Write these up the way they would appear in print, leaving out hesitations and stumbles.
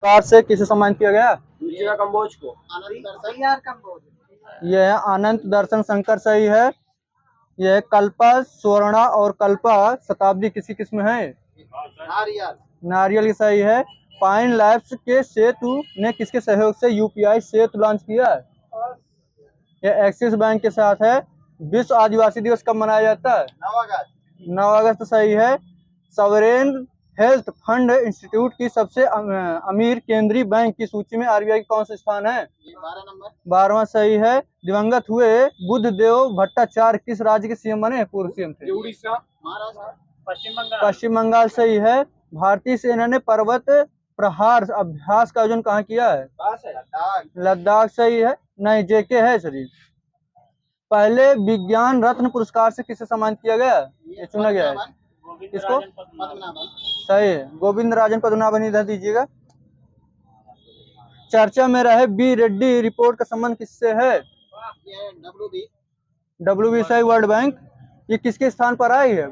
Car से किसे सम्मानित किया गया? रुचिरा कंबोज को। यह है अनंत दर्शन शंकर सही है। यह कल्पा स्वर्णा और कल्पा शताब्दी किसी किस्म है? नारियल की सही है। पाइन लैब्स के सेतु ने किसके सहयोग से यूपीआई सेतु लॉन्च किया? यह एक्सिस बैंक के साथ है। विश्व आदिवासी दिवस कब मनाया जाता है? 9 अगस्त सही है। सवरेन हेल्थ फंड इंस्टीट्यूट की सबसे अमीर केंद्रीय बैंक की सूची में आरबीआई का कौन सा स्थान है? 12वां सही है। दिवंगत हुए बुद्धदेव भट्टाचार्य किस राज्य के सीएम बने? पूर्व सीएम थे। उड़ीसा, पश्चिम बंगाल सही है। भारतीय सेना ने पर्वत प्रहार अभ्यास का आयोजन कहाँ किया है? लद्दाख सही है। नहीं, जेके है शरीर। पहले विज्ञान रत्न पुरस्कार से किसे सम्मानित किया गया? ये चुना गया है किसको? सही है, गोविंद राजन पद्मनाभन। इधर दीजिएगा। चर्चा में रहे बी रेड्डी रिपोर्ट का संबंध किससे है? WB सही, वर्ल्ड बैंक। ये किसके स्थान पर आई है?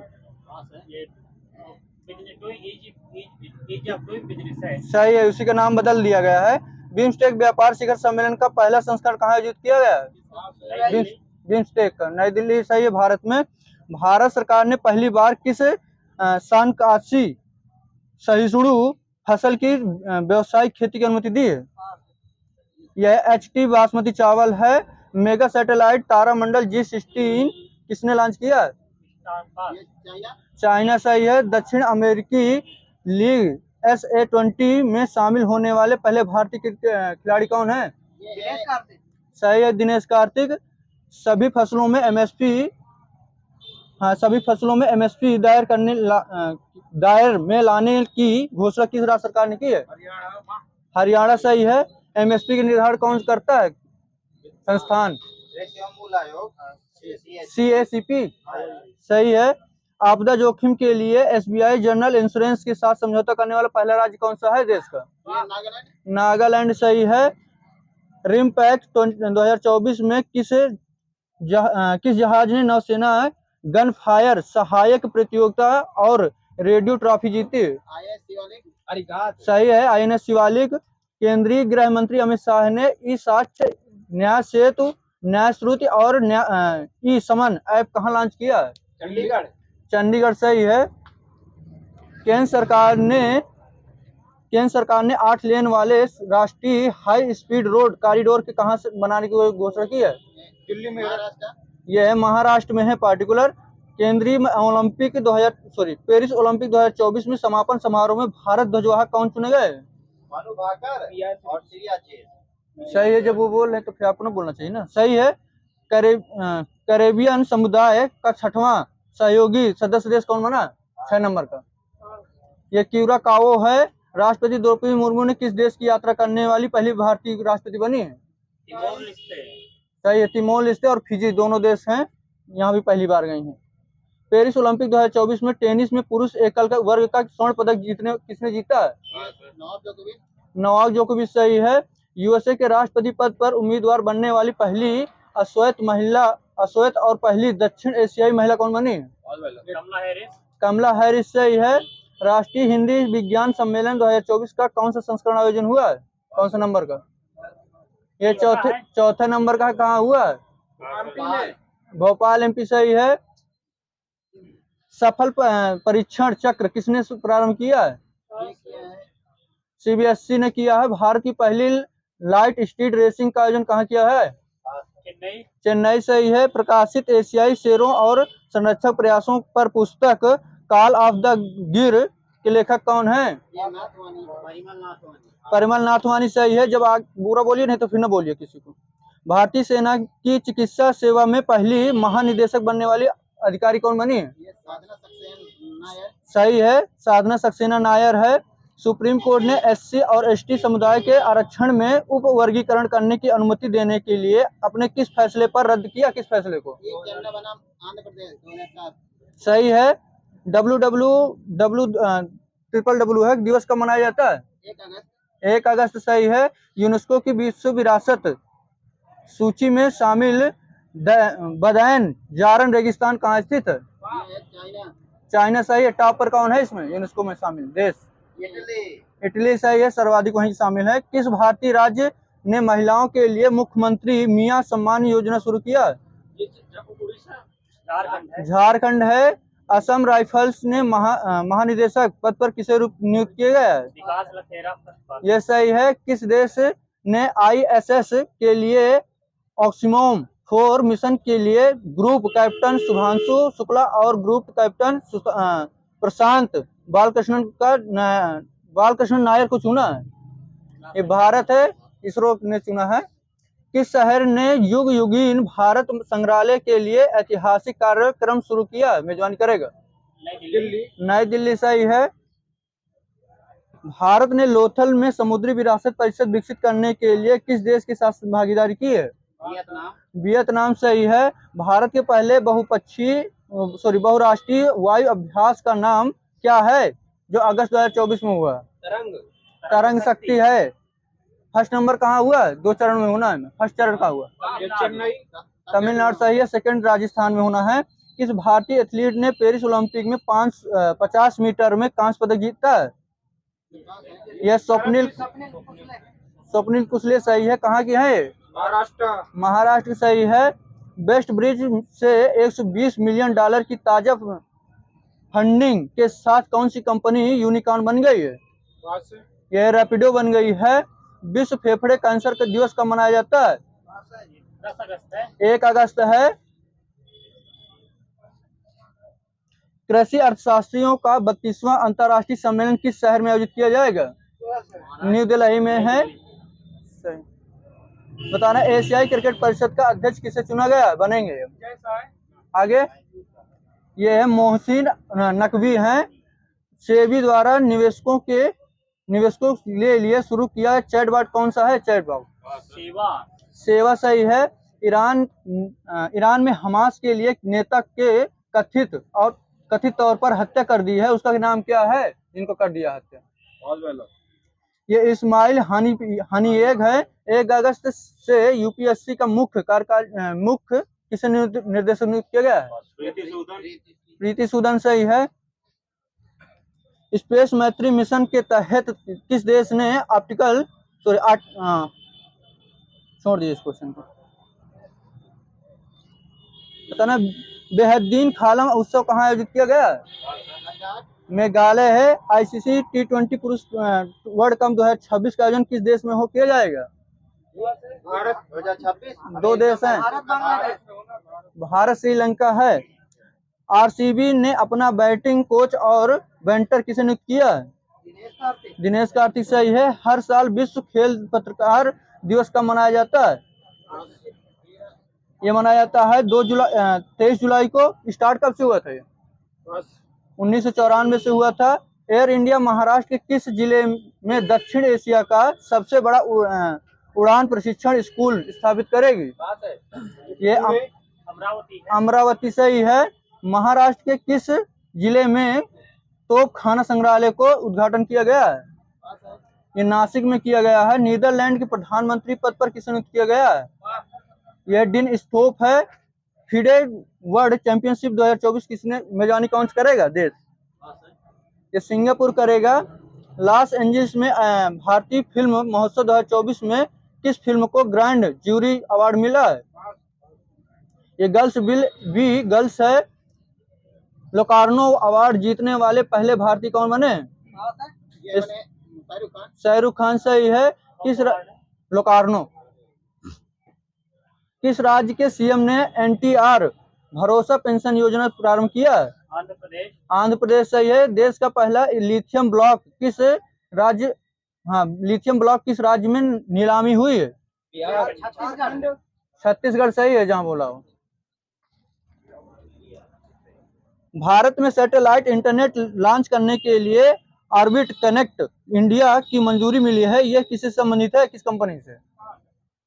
सही है, उसी का नाम बदल दिया गया है। बिम्स्टेक व्यापार शिखर सम्मेलन का पहला संस्करण कहाँ आयोजित किया गया? बिम्स्टेक का नई दिल्ली सही है, भारत में। भारत सरकार ने पहली बार किस शानकासी सहिष्णु फसल की व्यावसायिक खेती की अनुमति दी है? यह HT बासमती चावल है। मेगा सैटेलाइट तारामंडल G16 किसने लॉन्च किया? चाइना सही है। दक्षिण अमेरिकी लीग SA20 में शामिल होने वाले पहले भारतीय खिलाड़ी कौन है? सही है, दिनेश कार्तिक। सभी फसलों में MSP दायर में लाने की घोषणा किस राज्य सरकार ने की है? हरियाणा सही है। MSP का निर्धारण कौन करता है? संस्थान CACP सही है। आपदा जोखिम के लिए SBI जनरल इंश्योरेंस के साथ समझौता करने वाला पहला राज्य कौन सा है देश का? नागालैंड सही है। रिमपैक्स 2024 में किस जहाज ने नौसेना गन फायर सहायक प्रतियोगिता और रेडियो ट्रॉफी जीती? सही है, INS शिवालिक। केंद्रीय गृह मंत्री अमित शाह ने ई-साक्ष्य, न्याय सेतु, न्याय श्रुति और ई समन ऐप कहाँ लॉन्च किया? चंडीगढ़ सही है। केंद्र सरकार ने 8 लेन वाले राष्ट्रीय हाई स्पीड रोड कॉरिडोर के कहाँ से बनाने की घोषणा की है? दिल्ली में। यह है महाराष्ट्र में है पार्टिकुलर। पेरिस ओलंपिक 2024 में समापन समारोह में भारत ध्वजवाहक कौन चुने गए? सही है, जब वो बोल रहे तो फिर आपको ना बोलना चाहिए ना। सही है। कैरेबियन समुदाय का 6वां सहयोगी सदस्य देश कौन बना? 6 नंबर का। यह क्यूराकाओ है। राष्ट्रपति द्रौपदी मुर्मू ने किस देश की यात्रा करने वाली पहली भारतीय राष्ट्रपति बनी है? सही है, तिमोर लेस्टे और फिजी दोनों देश हैं, यहाँ भी पहली बार गई हैं। पेरिस ओलंपिक 2024 में टेनिस में पुरुष एकल का वर्ग का स्वर्ण पदक किसने जीता है? नोवाक जोकोविच सही है। USA के राष्ट्रपति पद पर उम्मीदवार बनने वाली पहली अश्वेत और पहली दक्षिण एशियाई महिला कौन बनी? कमला हैरिस सही है। राष्ट्रीय हिंदी विज्ञान सम्मेलन 2024 का कौन सा संस्करण आयोजन हुआ है? कौन सा नंबर का? ये चौथे नंबर का कहाँ हुआ है? भोपाल MP सही है। सफल परीक्षण चक्र किसने प्रारंभ किया है? CBSE ने किया है। भारत की पहली लाइट स्ट्रीट रेसिंग का आयोजन कहाँ किया है? चेन्नई सही है। प्रकाशित एशियाई शेरों और संरक्षक प्रयासों पर पुस्तक कॉल ऑफ द गिर के लेखक कौन है? परिमल नाथवानी सही है। जब आप बुरा बोलिए नहीं तो फिर न बोलिए किसी को। भारतीय सेना की चिकित्सा सेवा में पहली महानिदेशक बनने वाली अधिकारी कौन बनी है? सही है, साधना सक्सेना नायर है। सुप्रीम कोर्ट ने SC और ST समुदाय के आरक्षण में उप वर्गीकरण करने की अनुमति देने के लिए अपने किस फैसले पर रद्द किया? किस फैसले को? सही है। WWW दिवस कब मनाया जाता है? 1 अगस्त सही है। यूनेस्को की विश्व विरासत सूची में शामिल बदैन जारन रेगिस्तान कहाँ स्थित है? चाइना सही है। टॉप पर कौन है इसमें यूनेस्को में शामिल देश? इटली सही है, सर्वाधिक वहीं शामिल है। किस भारतीय राज्य ने महिलाओं के लिए मुख्यमंत्री मियां सम्मान योजना शुरू किया? उड़ीसा, झारखंड है। झारखंड है। असम राइफल्स ने महानिदेशक पद पर किसे नियुक्त किया गया है? विकास लखेरा। यह सही है। किस देश ने आईएसएस के लिए ऑक्सीमोम 4 मिशन के लिए ग्रुप कैप्टन शुभांशु शुक्ला और ग्रुप कैप्टन प्रशांत बालकृष्णन नायर को चुना है? ये भारत है, इसरो ने चुना है। किस शहर ने युग युगीन भारत संग्रहालय के लिए ऐतिहासिक कार्यक्रम शुरू किया? मेजबानी करेगा? दिल्ली। नई दिल्ली सही है। भारत ने लोथल में समुद्री विरासत परिषद विकसित करने के लिए किस देश के साथ भागीदारी की है? वियतनाम सही है। भारत के पहले बहुराष्ट्रीय वायु अभ्यास का नाम क्या है जो अगस्त 2024 में हुआ? तरंग शक्ति है। फर्स्ट नंबर कहाँ हुआ? 2 चरण में होना है। फर्स्ट चरण का हुआ चेन्नई, तमिलनाडु सही है। सेकंड राजस्थान में होना है। किस भारतीय एथलीट ने पेरिस ओलंपिक में 50 मीटर में कांस्य पदक जीता है? यह स्वप्निल कुशले सही है। कहाँ की है? महाराष्ट्र सही है। वेस्ट ब्रिज से 120 मिलियन डॉलर की ताजा फंडिंग के साथ कौन सी कंपनी यूनिकॉर्न बन गई है? यह रैपिडो बन गई है। विश्व फेफड़े कैंसर का दिवस कब मनाया जाता है? 1 अगस्त है। कृषि अर्थशास्त्रियों का 32वां अंतर्राष्ट्रीय सम्मेलन किस शहर में आयोजित किया जाएगा? न्यू दिल्ली में है। बताना एशियाई क्रिकेट परिषद का अध्यक्ष किसे चुना गया बनेंगे? आगे ये है मोहसिन नकवी हैं। सेबी द्वारा निवेशकों के लिए शुरू किया चैटबॉट कौन सा है? चैटबॉट सेवा सही है। ईरान में हमास के लिए नेता के कथित तौर पर हत्या कर दी है, उसका नाम क्या है जिनको कर दिया हत्या? ये इस्माइल हानिएग है। 1 अगस्त से यूपीएससी का मुख्य किसे निर्देशक नियुक्त किया गया है? प्रीति सूदन सही है। स्पेस मैत्री मिशन के तहत किस देश ने छोड़ दिए इस क्वेश्चन को। बताना बेहद्दीन खालम उत्सव कहाँ आयोजित किया गया? मेघालय है। आईसीसी T20 पुरुष वर्ल्ड कप 2026 का आयोजन किस देश में किया जाएगा? भारत 2026। 2 देश हैं, भारत श्रीलंका है। आरसीबी ने अपना बैटिंग कोच और बेंटर किसे नियुक्त किया? दिनेश कार्तिक सही है। हर साल विश्व खेल पत्रकार दिवस कब मनाया जाता है? ये मनाया जाता है 23 जुलाई को। स्टार्ट कब से हुआ था? ये 1994 से हुआ था। एयर इंडिया महाराष्ट्र के किस जिले में दक्षिण एशिया का सबसे बड़ा उड़ान प्रशिक्षण स्कूल स्थापित करेगी? ये अमरावती सही है। महाराष्ट्र के किस जिले में तोप खाना संग्रहालय को उद्घाटन किया गया है? ये नासिक में किया गया है। नीदरलैंड के प्रधानमंत्री पद पर किसे नियुक्त किया गया है? यह डिन स्टोप है। फिडे वर्ल्ड चैंपियनशिप 2024 किसने मेजबानी कौन करेगा देश? ये सिंगापुर करेगा। लॉस एंजल्स में भारतीय फिल्म महोत्सव 2024 में किस फिल्म को ग्रैंड जूरी अवार्ड मिला है? ये गर्ल्स है। लोकार्नो अवार्ड जीतने वाले पहले भारतीय कौन बने? शाहरुख खान सही है। लोकार्नो किस राज्य के सीएम ने एनटीआर भरोसा पेंशन योजना प्रारंभ किया? आंध्र प्रदेश सही है। देश का पहला लिथियम ब्लॉक किस राज्य में नीलामी हुई है? छत्तीसगढ़ सही है जहां बोला हो। भारत में सैटेलाइट इंटरनेट लॉन्च करने के लिए ऑर्बिट कनेक्ट इंडिया की मंजूरी मिली है। यह किससे संबंधित है? किस कंपनी से?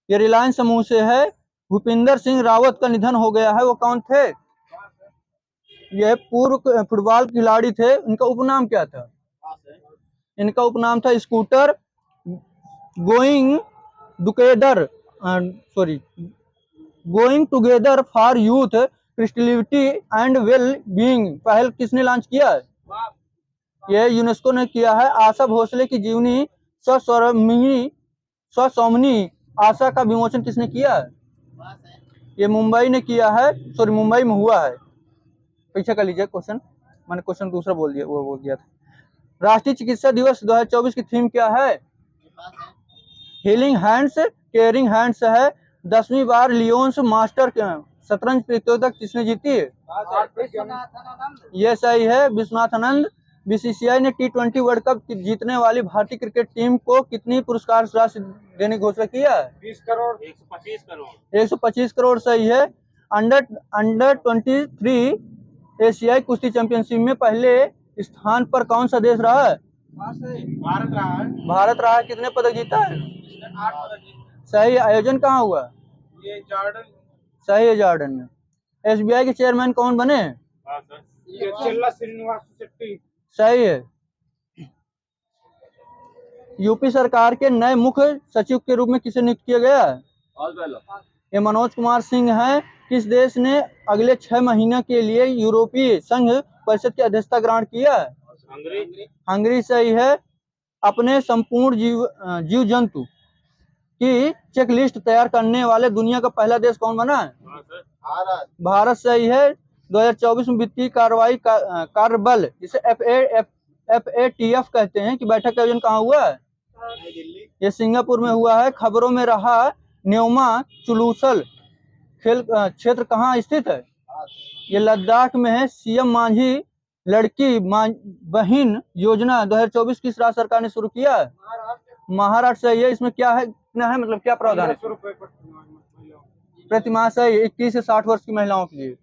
ये रिलायंस समूह से है। भूपिंदर सिंह रावत का निधन हो गया है, वो कौन थे? यह पूर्व फुटबॉल खिलाड़ी थे। इनका उपनाम क्या था? इनका उपनाम था scooter going together for youth क्रिस्टिलिटी एंड वेल बीइंग पहल किसने लॉन्च किया है? ये यूनेस्को ने किया है। आशा भोसले की जीवनी स्वसौमनी आशा का विमोचन किसने किया है? ये मुंबई ने किया है, सॉरी मुंबई में हुआ है। पीछे कर लीजिए क्वेश्चन, मैंने क्वेश्चन दूसरा बोल दिया, वो बोल दिया था। राष्ट्रीय चिकित्सा दिवस 2024 की थीम क्या है? हीलिंग हैंड्स केयरिंग हैंड्स है। 10वीं बार लियोन्स मास्टर शतरंज प्रतियोगिता किसने जीती है? ये सही है, विश्वनाथ आनंद। बीसीसीआई ने T20 वर्ल्ड कप जीतने वाली भारतीय क्रिकेट टीम को कितनी पुरस्कार राशि देने की घोषणा किया है? 20 करोड़ 125 करोड़ 125 करोड़ सही है। अंडर 23 एशियाई कुश्ती चैंपियनशिप में पहले स्थान पर कौन सा देश रहा है? भारत रहा है। भारत रहा है। कितने पदक जीता है? 8 पदक जीते। सही। आयोजन कहाँ हुआ? ये जॉर्डन। सही है, जॉर्डन में। एसबीआई के चेयरमैन कौन बने? ये चेल्ला श्रीनिवास शेट्टी। सही है। यूपी सरकार के नए मुख्य सचिव के रूप में किसे नियुक्त किया गया है? ये मनोज कुमार सिंह है। किस देश ने अगले 6 महीने के लिए यूरोपीय संघ परिषद की अध्यक्षता ग्रहण किया है? हंगरी सही है। अपने संपूर्ण जीव जंतु की चेकलिस्ट तैयार करने वाले दुनिया का पहला देश कौन बना है? भारत सही है। 2024 में वित्तीय कार्रवाई कार्य बल जिसे FATF कहते हैं कि बैठक का आयोजन कहाँ हुआ है? ये सिंगापुर में हुआ है। खबरों में रहा न्योमा चुलूसल खेल क्षेत्र कहाँ स्थित है? ये लद्दाख में है। सीएम मांझी लड़की बहन योजना 2024 किस राज्य सरकार ने शुरू किया है? महाराष्ट्र सही है। इसमें क्या है, कितना है, मतलब क्या प्रावधान है? प्रतिमाह सही। 21 से 60 वर्ष की महिलाओं के लिए।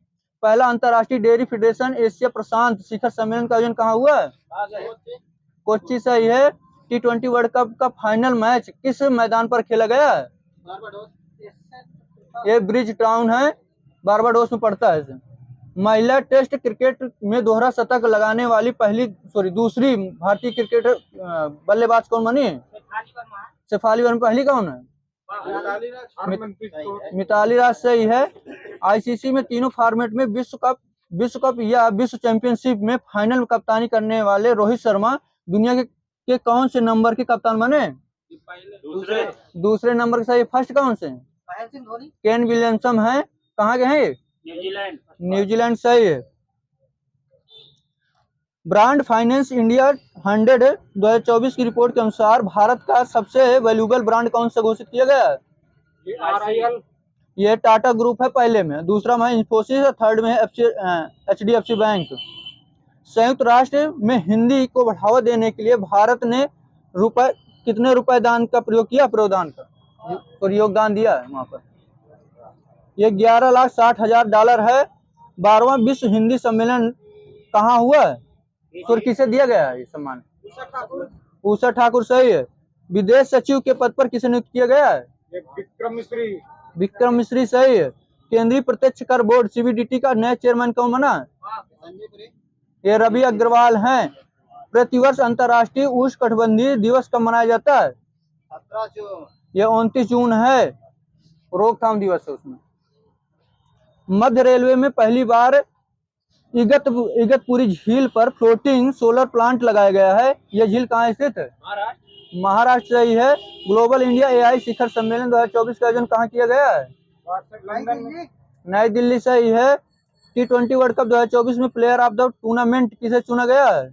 पहला अंतर्राष्ट्रीय डेयरी फेडरेशन एशिया प्रशांत शिखर सम्मेलन का आयोजन कहाँ हुआ है? कोच्चि सही है। T20 वर्ल्ड कप का फाइनल मैच किस मैदान पर खेला गया है? ये ब्रिज टाउन है, बारबाडोस में पड़ता है इसे। महिला टेस्ट क्रिकेट में दोहरा शतक लगाने वाली दूसरी भारतीय क्रिकेटर बल्लेबाज कौन बनी है? शेफाली वर्मा। पहली कौन है? मिताली राज सही है। आईसीसी में तीनों फॉर्मेट में विश्व कप या विश्व चैंपियनशिप में फाइनल में कप्तानी करने वाले रोहित शर्मा दुनिया के कौन से नंबर के कप्तान बने? दूसरे नंबर के। सही। फर्स्ट कौन से? केन विलियमसन है। कहाँ के हैं? न्यूजीलैंड सही है। ब्रांड फाइनेंस इंडिया 100 2024 की रिपोर्ट के अनुसार भारत का सबसे वैल्यूएबल ब्रांड कौन सा घोषित किया गया है? ये टाटा ग्रुप है पहले में, दूसरा में इंफोसिस और थर्ड में है HDFC बैंक। संयुक्त राष्ट्र में हिंदी को बढ़ावा देने के लिए भारत ने कितने रुपए दान का प्रयोग किया? और योगदान दिया है वहां पर। ये $11,60,000 है। 12वां विश्व हिंदी सम्मेलन कहाँ हुआ है? और किसे दिया गया है ये सम्मान? उषा ठाकुर सही है। विदेश सचिव के पद पर किसे नियुक्त किया गया है? विक्रम मिश्री सही है। केंद्रीय प्रत्यक्ष कर बोर्ड CBDT का नया चेयरमैन कौन बना? ये रवि अग्रवाल हैं। प्रतिवर्ष अंतर्राष्ट्रीय उष्णकटिबंधीय दिवस कब मनाया जाता है? 17 जून। ये 29 जून है, रोकथाम दिवस है उसमें। मध्य रेलवे में पहली बार इगतपुरी झील पर फ्लोटिंग सोलर प्लांट लगाया गया है। यह झील कहाँ स्थित है? महाराष्ट्र सही है। ग्लोबल इंडिया AI शिखर सम्मेलन 2024 का आयोजन कहाँ किया गया है? नई दिल्ली सही है। T20 वर्ल्ड कप 2024 में प्लेयर ऑफ द टूर्नामेंट किसे चुना गया है?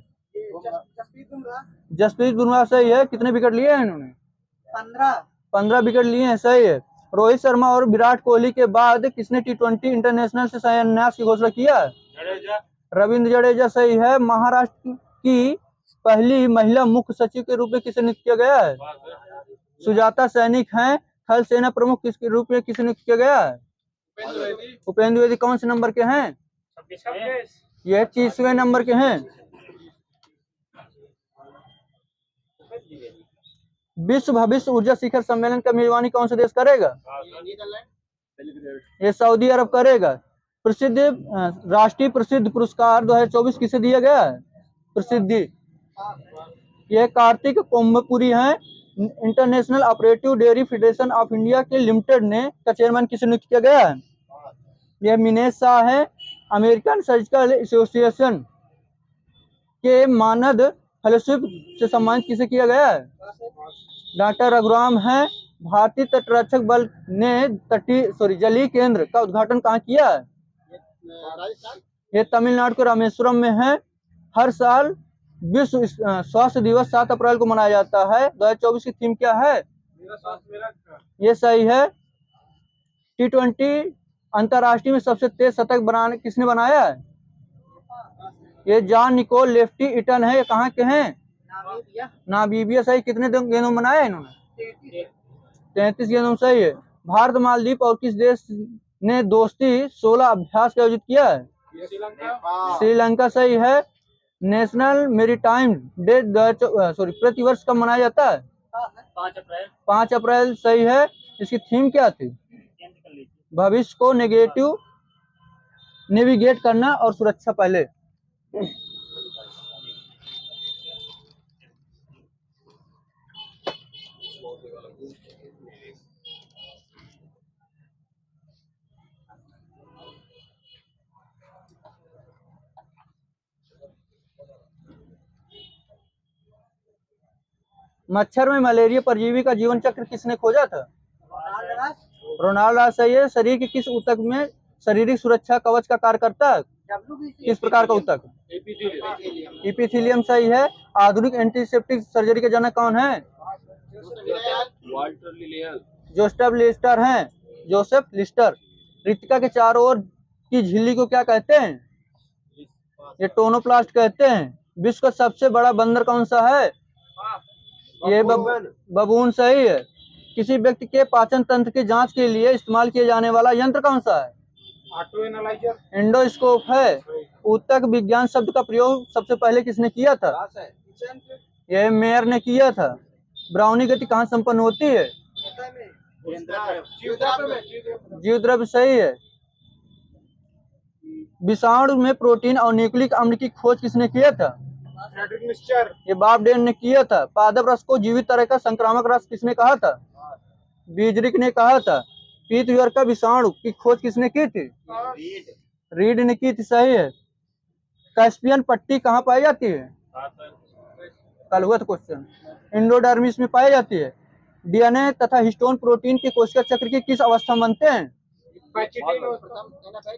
जसप्रीत बुमराह सही है। कितने विकेट लिए हैं इन्होंने? 15 विकेट लिए हैं। सही है। रोहित शर्मा और विराट कोहली के बाद किसने T20 इंटरनेशनल से संन्यास की घोषणा किया है? रविंद्र जडेजा सही है। महाराष्ट्र की पहली महिला मुख्य सचिव के रूप में किसे नियुक्त किया गया है? सुजाता सैनिक हैं। थल सेना प्रमुख किसके रूप में किसे नियुक्त किया गया है? उपेंद्र द्विवेदी। कौन से नंबर के हैं? यह 30वें नंबर के हैं। विश्व भविष्य ऊर्जा शिखर सम्मेलन का मेजबानी कौन सा देश करेगा? ये सऊदी अरब करेगा। राष्ट्रीय प्रसिद्ध पुरस्कार 2024 किसे दिया गया है? प्रसिद्धि। ये कार्तिक कोम्बपुरी हैं। International operative dairy federation of India के लिमिटेड ने का चेयरमैन किसे नियुक्त किया गया है? यह मिनेश शाह है। अमेरिकन सर्जिकल एसोसिएशन के मानद फेलोशिप से सम्मानित किसे किया गया है? डॉक्टर रघुराम है। भारतीय तटरक्षक बल ने जलीय केंद्र का उद्घाटन कहाँ किया है? राजस्थान। ये तमिलनाडु के रामेश्वरम में है। हर साल विश्व स्वास्थ्य दिवस 7 अप्रैल को मनाया जाता है। 2024 की थीम क्या है? मेरा स्वास्थ्य मेरा घर। ये सही है। T20 अंतरराष्ट्रीय में सबसे तेज शतक बनाने किसने बनाया है? ये जॉन निकोल लेफ्टी इटन है। ये कहाँ के हैं? नामीबिया। नामीबिया। सही। कितने गेंदों में बनाया है इन्होंने? 33 गेंदों। सही है। भारत मालदीव और किस देश ने दोस्ती 16 अभ्यास का आयोजित किया है? श्रीलंका। श्रीलंका। सही है। नेशनल मेरीटाइम डे प्रतिवर्ष कब मनाया जाता है? 5 अप्रैल। 5 अप्रैल। सही है। इसकी थीम क्या थी? भविष्य को नेविगेट करना और सुरक्षा पहले। मच्छर में मलेरिया परजीवी का जीवन चक्र किसने खोजा था? रोनाल्ड रास। सही है। शरीर के किस ऊतक में शारीरिक सुरक्षा कवच का कार्य करता है? किस प्रकार का ऊतक? इपिथीलियम। सही है। आधुनिक एंटीसेप्टिक सर्जरी के जनक कौन है? जोसेफ लिस्टर हैं। Joseph Lister. रिक्तिका के चारों ओर की झिल्ली को क्या कहते हैं? ये टोनोप्लास्ट कहते हैं। विश्व का सबसे बड़ा बंदर कौन सा है? ये बबून। सही है। किसी व्यक्ति के पाचन तंत्र की जांच के लिए इस्तेमाल किया जाने वाला यंत्र कौन सा है? Auto analyser. एंडोस्कोप है। ऊतक विज्ञान शब्द का प्रयोग सबसे पहले किसने किया था? यह मेयर ने किया था। ब्राउनी गति कहाँ संपन्न होती है? जीवद्रव्य। सही है। विषाणु में प्रोटीन और न्यूक्लिक अम्ल की खोज किसने किया था? ये बाबडेन ने किया था। पादप रस को जीवित तरह का संक्रामक रस किसने कहा था? बीजरिक ने कहा था। पीत ज्वर का विषाणु की खोज किसने की थी? रीड ने की थी। सही है। कैस्पियन पट्टी कहाँ पाई जाती है? कल हुआ था क्वेश्चन। इंडोडर्मिस में पाई जाती है। डीएनए तथा हिस्टोन प्रोटीन के कोशिका चक्र की किस अवस्था में बनते हैं?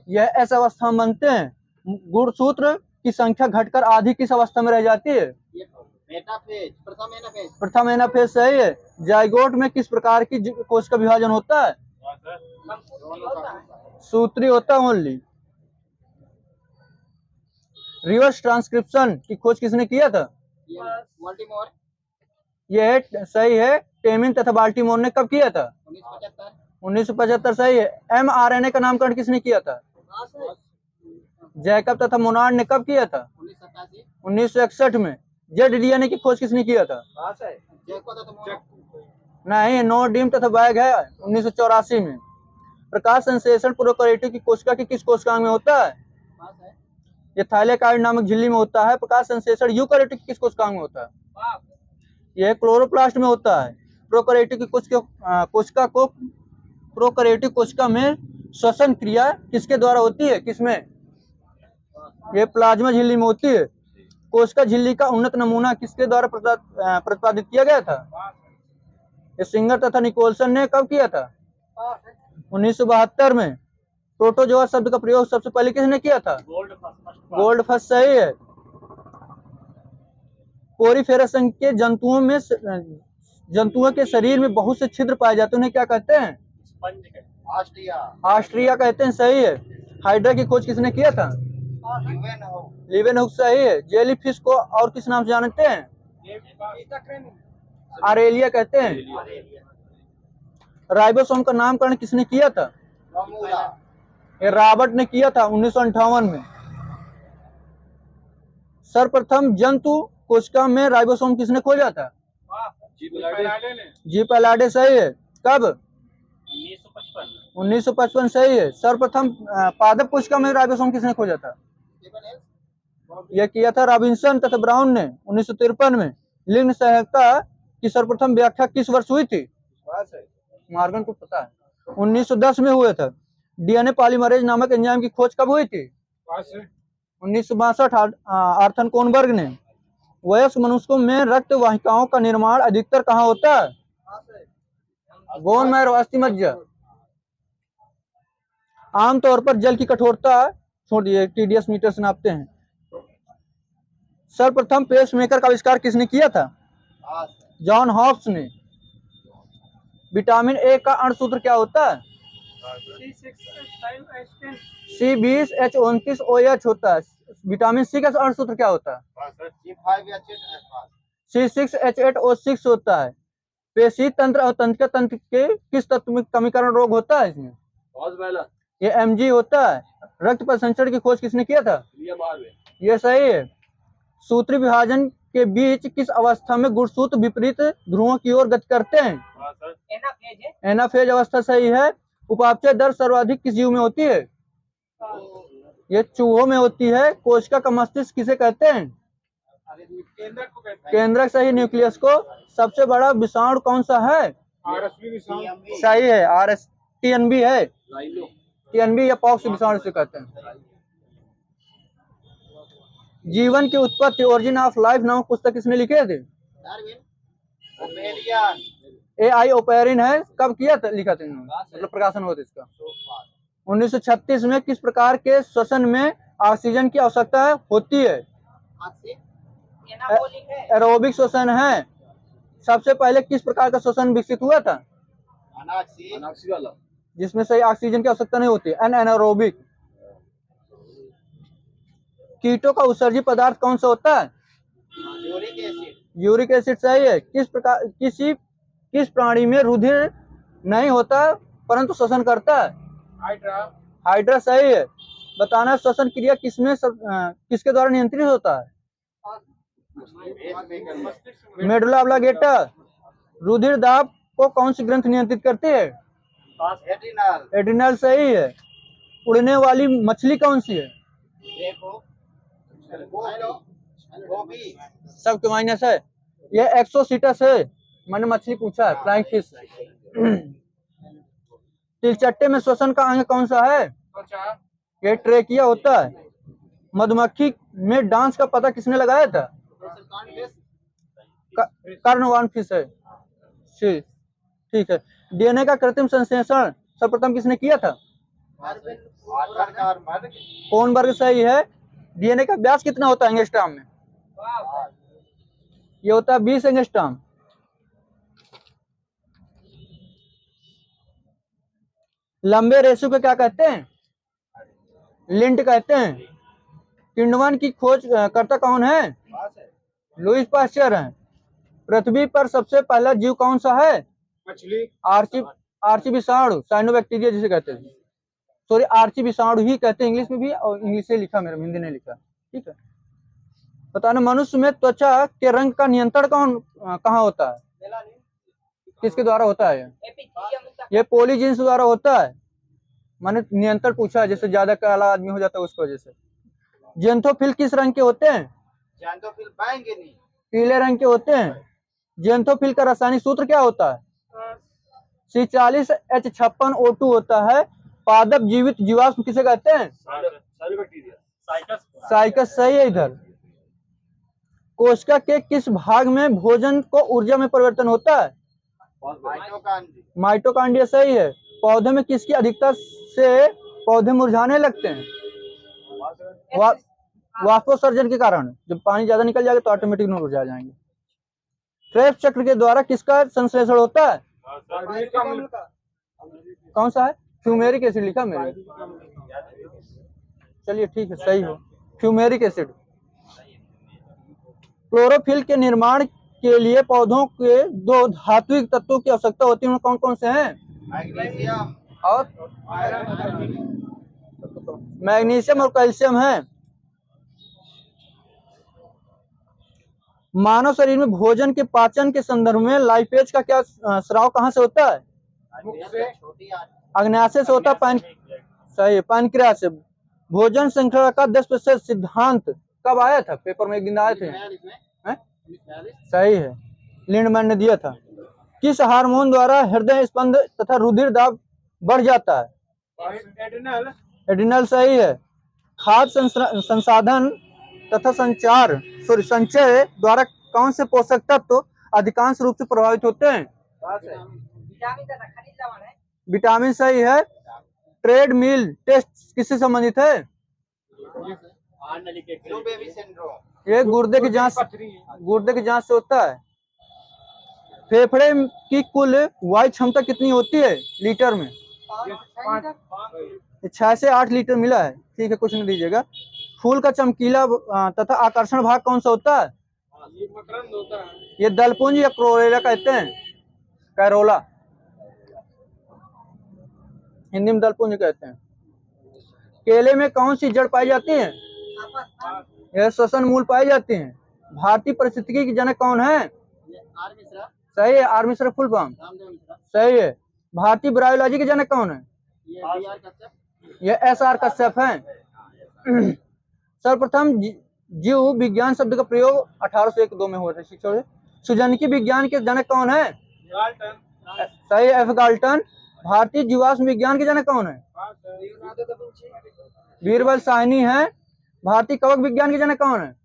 यह एस अवस्था में बनते हैं। गुणसूत्र की संख्या घटकर आधी किस अवस्था में रह जाती है? प्रथम एनाफेज। सही है। जाइगोट में किस प्रकार की कोश का विभाजन होता है? सूत्री होता है ओनली। रिवर्स ट्रांसक्रिप्शन की खोज किसने किया था? यह सही है। टेमिन तथा बाल्टीमोर ने कब किया था? 1975। सही है। mRNA का नामकरण किसने किया था? जैकब तथा मोनार्ड ने कब किया था? 1961 में। जेड-डीएनए की खोज किसने किया था? नहीं, नोडिम तथा बैग है 1984 में। प्रकाश संश्लेषण प्रोकैरियोट की कोशिका की किस कोशिका में होता है? ये थाइलेकाइड नामक झिल्ली में होता है। प्रकाश संश्लेषण यूकैरियोट की किस कोशिका में होता है? यह क्लोरोप्लास्ट में होता है। प्रोकैरियोट की कोशिका को प्रोकैरियोटिक कोशिका में श्वसन क्रिया किसके द्वारा होती है? किसमें? ये प्लाज्मा झिल्ली में होती है। कोशिका झिल्ली का उन्नत नमूना किसके द्वारा प्रतिपादित किया गया था? ये सिंगर तथा निकोलसन ने कब किया था? 1972 में। प्रोटोजोआ शब्द का प्रयोग सबसे पहले किसने किया था? गोल्डफस्ट। सही है। पोरीफेरस संघ के जंतुओं के शरीर में बहुत से छिद्र पाए जाते हैं, उन्हें क्या कहते हैं? ऑस्ट्रिया कहते हैं। सही है। हाइड्रा की खोज किसने किया था? लिवेनहुक। सही है। जेलीफिश को और किस नाम से जानते हैं? आरेलिया कहते हैं। राइबोसोम का नामकरण किसने किया था? ये रॉबर्ट ने किया था 1958 में। सर्वप्रथम जंतु कोशिका में राइबोसोम किसने खोजा था? जी पैलाडे। सही है। कब? 1955। सही है। सर्वप्रथम पादप कोशिका में राइबोसोम किसने खोजा था? यह किया था रॉबिन्सन तथा ब्राउन ने 1953 में। लिंग सहायता की सर्वप्रथम व्याख्या किस वर्ष हुई थी? मार्गन को पता है। 1910 में हुआ था। डीएनए पॉलीमरेज नामक एंजाइम की खोज कब हुई थी? 1962 आर्थर कोनबर्ग ने। वयस्क मनुष्यों में रक्त वाहिकाओं का निर्माण अधिकतर कहाँ होता है? बोन मैरो, अस्थि मज्जा। आमतौर पर जल की कठोरता, छोड़िए TDS मीटर से नापते हैं। सर्वप्रथम पेसमेकर का आविष्कार किसने किया था? जॉन हॉब्स ने। विटामिन ए का अणुसूत्र क्या होता है? C20H29OH होता है। विटामिन सी का अणुसूत्र क्या होता है? C6H8O6 होता है। पेशी तंत्र और तंत्रिका तंत्र के किस तत्व में कमीकरण रोग होता है इसमें? ये Mg होता है। रक्त परिसंचरण की खोज किसने किया था? ये सही है। सूत्री विभाजन के बीच किस अवस्था में गुणसूत्र विपरीत ध्रुवों की ओर गति करते हैं? एनाफेज अवस्था सही है। उपापचय दर सर्वाधिक किस जीव में होती है? ये चूहों में होती है। कोशिका का मस्तिष्क किसे कहते हैं? केंद्रक सही। न्यूक्लियस को। सबसे बड़ा विषाणु कौन सा है? सही है। TNB है। TNB या पॉक्स विषाणु से कहते हैं। जीवन की उत्पत्ति, ओरिजिन ऑफ लाइफ नामक पुस्तक किसने लिखे थे? AI ओपेरिन है। कब किया था, लिखा था इन्होंने, मतलब प्रकाशन हुआ था इसका? 1936 में। किस प्रकार के श्वसन में ऑक्सीजन की आवश्यकता होती है? एरोबिक श्वसन है। सबसे पहले किस प्रकार का श्वसन विकसित हुआ था? जिसमें सही ऑक्सीजन की आवश्यकता नहीं होती, एनारोबिक। कीटों का उत्सर्जी पदार्थ कौन सा होता है? यूरिक एसिड सही है। किस प्राणी में रुधिर नहीं होता परंतु श्वसन करता है? हाइड्रा सही है। बताना श्वसन क्रिया किसके द्वारा नियंत्रित होता है? मेडुला ऑब्लिंगेटा। रुधिर दाब को कौन सी ग्रंथि नियंत्रित करती है? एड्रिनल सही है। उड़ने वाली मछली कौन सी है? सबके माइनस है। ये एक्सोसिटस है। मैंने मछली पूछा है, फ्लाइंग फिश। तिलचट्टे में श्वसन का अंग कौन सा है? ये ट्रेकिया होता है। मधुमक्खी में डांस का पता किसने लगाया था? कर्णवान फिश है। ठीक है। DNA का कृत्रिम संश्लेषण सर्वप्रथम किसने किया था? कोनबर्ग सही है। DNA का व्यास कितना होता है एंगस्ट्रॉम में? ये होता है 20 एंगस्ट्रॉम। लंबे रेशे को क्या कहते हैं? लिंट कहते हैं। किण्वन की खोज करता कौन है? लुईस पास्चर है। पृथ्वी पर सबसे पहला जीव कौन सा है? मछली। आर्ची विषाणु, साइनोबैक्टीरिया जिसे कहते हैं। सॉरी, आर्ची विषाणु ही कहते हैं इंग्लिश में भी, और इंग्लिश से लिखा, मेरा हिंदी ने लिखा। ठीक है। बताना मनुष्य में त्वचा के रंग का नियंत्रण कहाँ होता है? किसके द्वारा होता है? ये पॉलीजीन्स द्वारा होता है। मैंने नियंत्रण पूछा है, जैसे ज्यादा काला आदमी हो जाता है उसकी वजह से। जेंथोफिल किस रंग के होते हैं? जेंथोफिल बैंगनी। पीले रंग के होते हैं। जेंथोफिल का रासायनिक सूत्र क्या होता है? C40H56O2 होता है। पादप जीवित जीवाश्म किसे कहते हैं? साइकस सही है। इधर कोशिका के किस भाग में भोजन को ऊर्जा में परिवर्तन होता है? माइटोकांड्रिया सही है। पौधे में किसकी अधिकता से पौधे मुरझाने लगते हैं? वाष्पोत्सर्जन के कारण। जब पानी ज्यादा निकल जाएगा तो ऑटोमेटिक मुरझा जाएंगे। क्रेब्स चक्र के द्वारा किसका संश्लेषण होता है? कौन सा है? फ्यूमेरिक एसिड लिखा मेरे। चलिए ठीक है, सही हो। Fumaric acid. क्लोरोफिल के निर्माण के लिए पौधों के 2 धात्विक तत्वों की आवश्यकता होती है। उनमें कौन कौन से हैं? मैग्नीशियम और मैग्नीशियम और कैल्शियम है। मानव शरीर में भोजन के पाचन के संदर्भ में लाइपेज का क्या स्राव कहाँ से होता है? अग्न्याशय से होता है। सही है। पैनक्रियास से। भोजन श्रृंखला का 10% सिद्धांत कब आया था? पेपर में एक दिन आए थे। सही है। लिंडमैन ने दिया था। किस हार्मोन द्वारा हृदय स्पंद तथा रुधिर दाब बढ़ जाता है? एड्रिनल सही है। खाद्य संसाधन तथा संचय द्वारा कौन से पोषक तत्व अधिकांश रूप से प्रभावित होते हैं? विटामिन सही है। ट्रेडमिल टेस्ट किससे संबंधित है? Blue baby syndrome. ये गुर्दे की जांच से होता है। फेफड़े की कुल वायु क्षमता कितनी होती है लीटर में? 6 से 8 लीटर मिला है। ठीक है, कुछ नहीं दीजिएगा। फूल का चमकीला तथा आकर्षण भाग कौन सा होता है? ये दलपुंज या क्लोरेला कहते हैं। कैरोला, हिंदी में दलपुंज कहते हैं। केले में कौन सी जड़ पाई जाती है? यह श्वसन मूल पाई जाती हैं। भारतीय पारिस्थितिकी के जनक कौन है? सही है। आर मिश्रा फुल फॉर्म सही है। भारतीय बायोलॉजी के जनक कौन है? ये SR कश्यप हैं। सर्वप्रथम जीव विज्ञान शब्द का प्रयोग 1801-2 में हुआ था। सुजनकी विज्ञान के जनक कौन है? सही है, F गाल्टन। भारतीय जीवाश्म विज्ञान के जनक कौन है? बीरबल साहनी है। भारतीय कवक विज्ञान के जनक कौन है?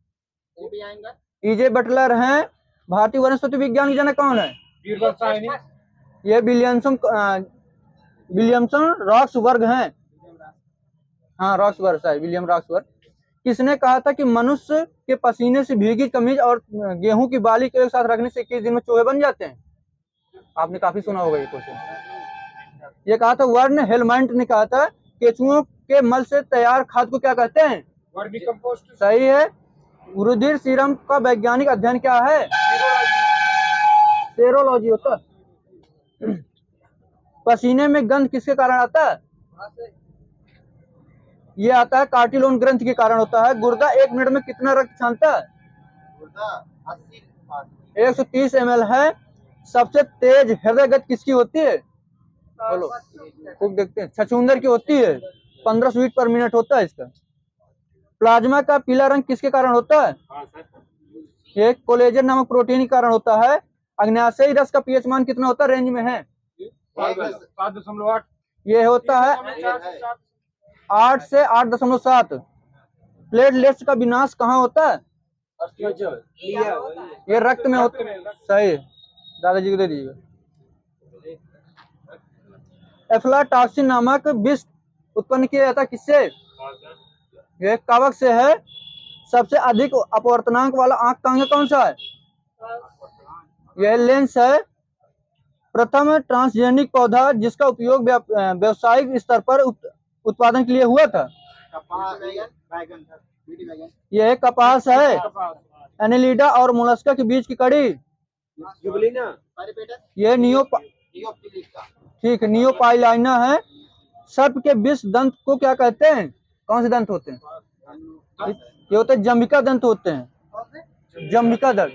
EJ बटलर हैं। भारतीय वनस्पति विज्ञान के जनक कौन है? बीरबल साहनी। ये विलियमसन रॉक्सबर्ग हैं। हाँ, रॉक्सबर्ग है, विलियम रॉक्सबर्ग। किसने कहा था कि मनुष्य के पसीने से भीगी कमीज और गेहूं की बाली को एक साथ रखने से 21 दिन में चूहे बन जाते हैं? आपने काफी सुना होगा ये क्वेश्चन। ये कहा था वर्न हेलमंट ने कहा था केचुओं के मल से तैयार खाद को क्या कहते हैं? Vermi compost. सही है। रुधिर सीरम का वैज्ञानिक अध्ययन क्या है? सेरोलॉजी होता है। पसीने में गंध किसके कारण आता है? ये आता है कार्टिलोन ग्रंथि के कारण होता है। गुर्दा 1 मिनट में कितना रक्त छानता है? 130 ml है। सबसे तेज हृदय गति किसकी होती है? बोलो, खूब देखते हैं। छछूंदर की होती है। 15 बीट पर मिनट होता है इसका। प्लाज्मा का पीला रंग किसके कारण होता है? ये कोलेजन नामक प्रोटीन के कारण होता है। अग्न्याशयी रस का पीएच मान कितना होता है? रेंज में है 7.8। ये होता है 8 से 8.7। प्लेटलेट्स का विनाश कहाँ होता है? ये रक्त में होता है। सही है, दादाजी को दे दीजिएगा। एफ्लाटॉक्सिन नामक विष उत्पन्न किया जाता है किससे? ये कवक से है। सबसे अधिक अपवर्तनांक वाला आंख का अंग कौन सा है? यह लेंस है। प्रथम ट्रांसजेनिक पौधा जिसका उपयोग व्यावसायिक स्तर पर उत्पादन के लिए हुआ था? यह कपास है। एनेलिडा और मोलस्का के बीच की कड़ी? यह ठीक है, नियोपाइलाइना है। सर्प के 20 दंत को क्या कहते हैं? कौन से दंत होते हैं? ये होते हैं जम्बिका दंत होते हैं। जम्बिका दंत।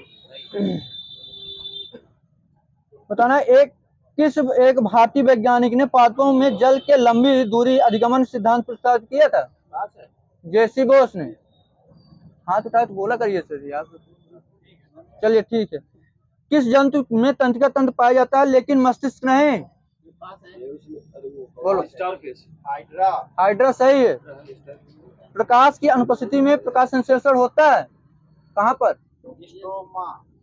बताना एक भारतीय वैज्ञानिक ने पादपों में जल के लंबी दूरी अधिगमन सिद्धांत प्रस्तावित किया था? जेसी बोस ने। हाथ उठाए तो बोला करिए सर यार। चलिए ठीक है। किस जंतु में तंत्रिका तंत्र पाया जाता है लेकिन मस्तिष्क नहीं? बोलो। हाइड्रा सही है। प्रकाश की अनुपस्थिति में प्रकाश संश्लेषण होता है कहाँ पर?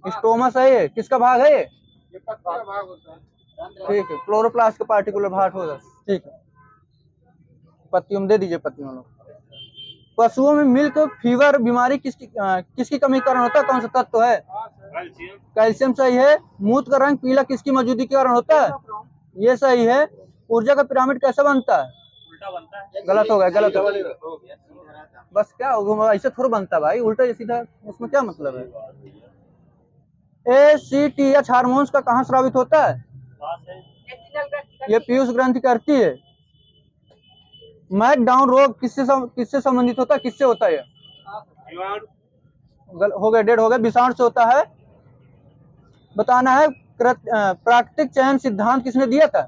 स्ट्रोमा सही है। किसका भाग है ये? पत्ती का भाग होता है। ठीक है, क्लोरोप्लास्ट का पार्टिकुलर भाग होगा। ठीक है, पत्तियों में दे दीजिए। पत्तियों में पशुओं में मिल्क फीवर बीमारी किसकी कमी के कारण होता है? कौन सा तत्व है? कैल्शियम सही है। मूत्र का रंग पीला किसकी मौजूदगी के कारण होता है? ये सही है। ऊर्जा का पिरामिड कैसे बनता है? उल्टा बनता है। गलत हो गया, गलत हो गया। बस क्या होगा, ऐसे थोड़ा बनता है भाई, उल्टा सीधा, उसमें क्या मतलब है? ACTH हार्मोन्स का कहाँ स्रावित होता है? ये पीयूष ग्रंथि करती है। मैक डाउन रोग किससे संबंधित होता है? किससे होता है? हो गया, डेढ़ हो गया। विषाणु से होता है। बताना है प्राकृतिक चयन सिद्धांत किसने दिया था?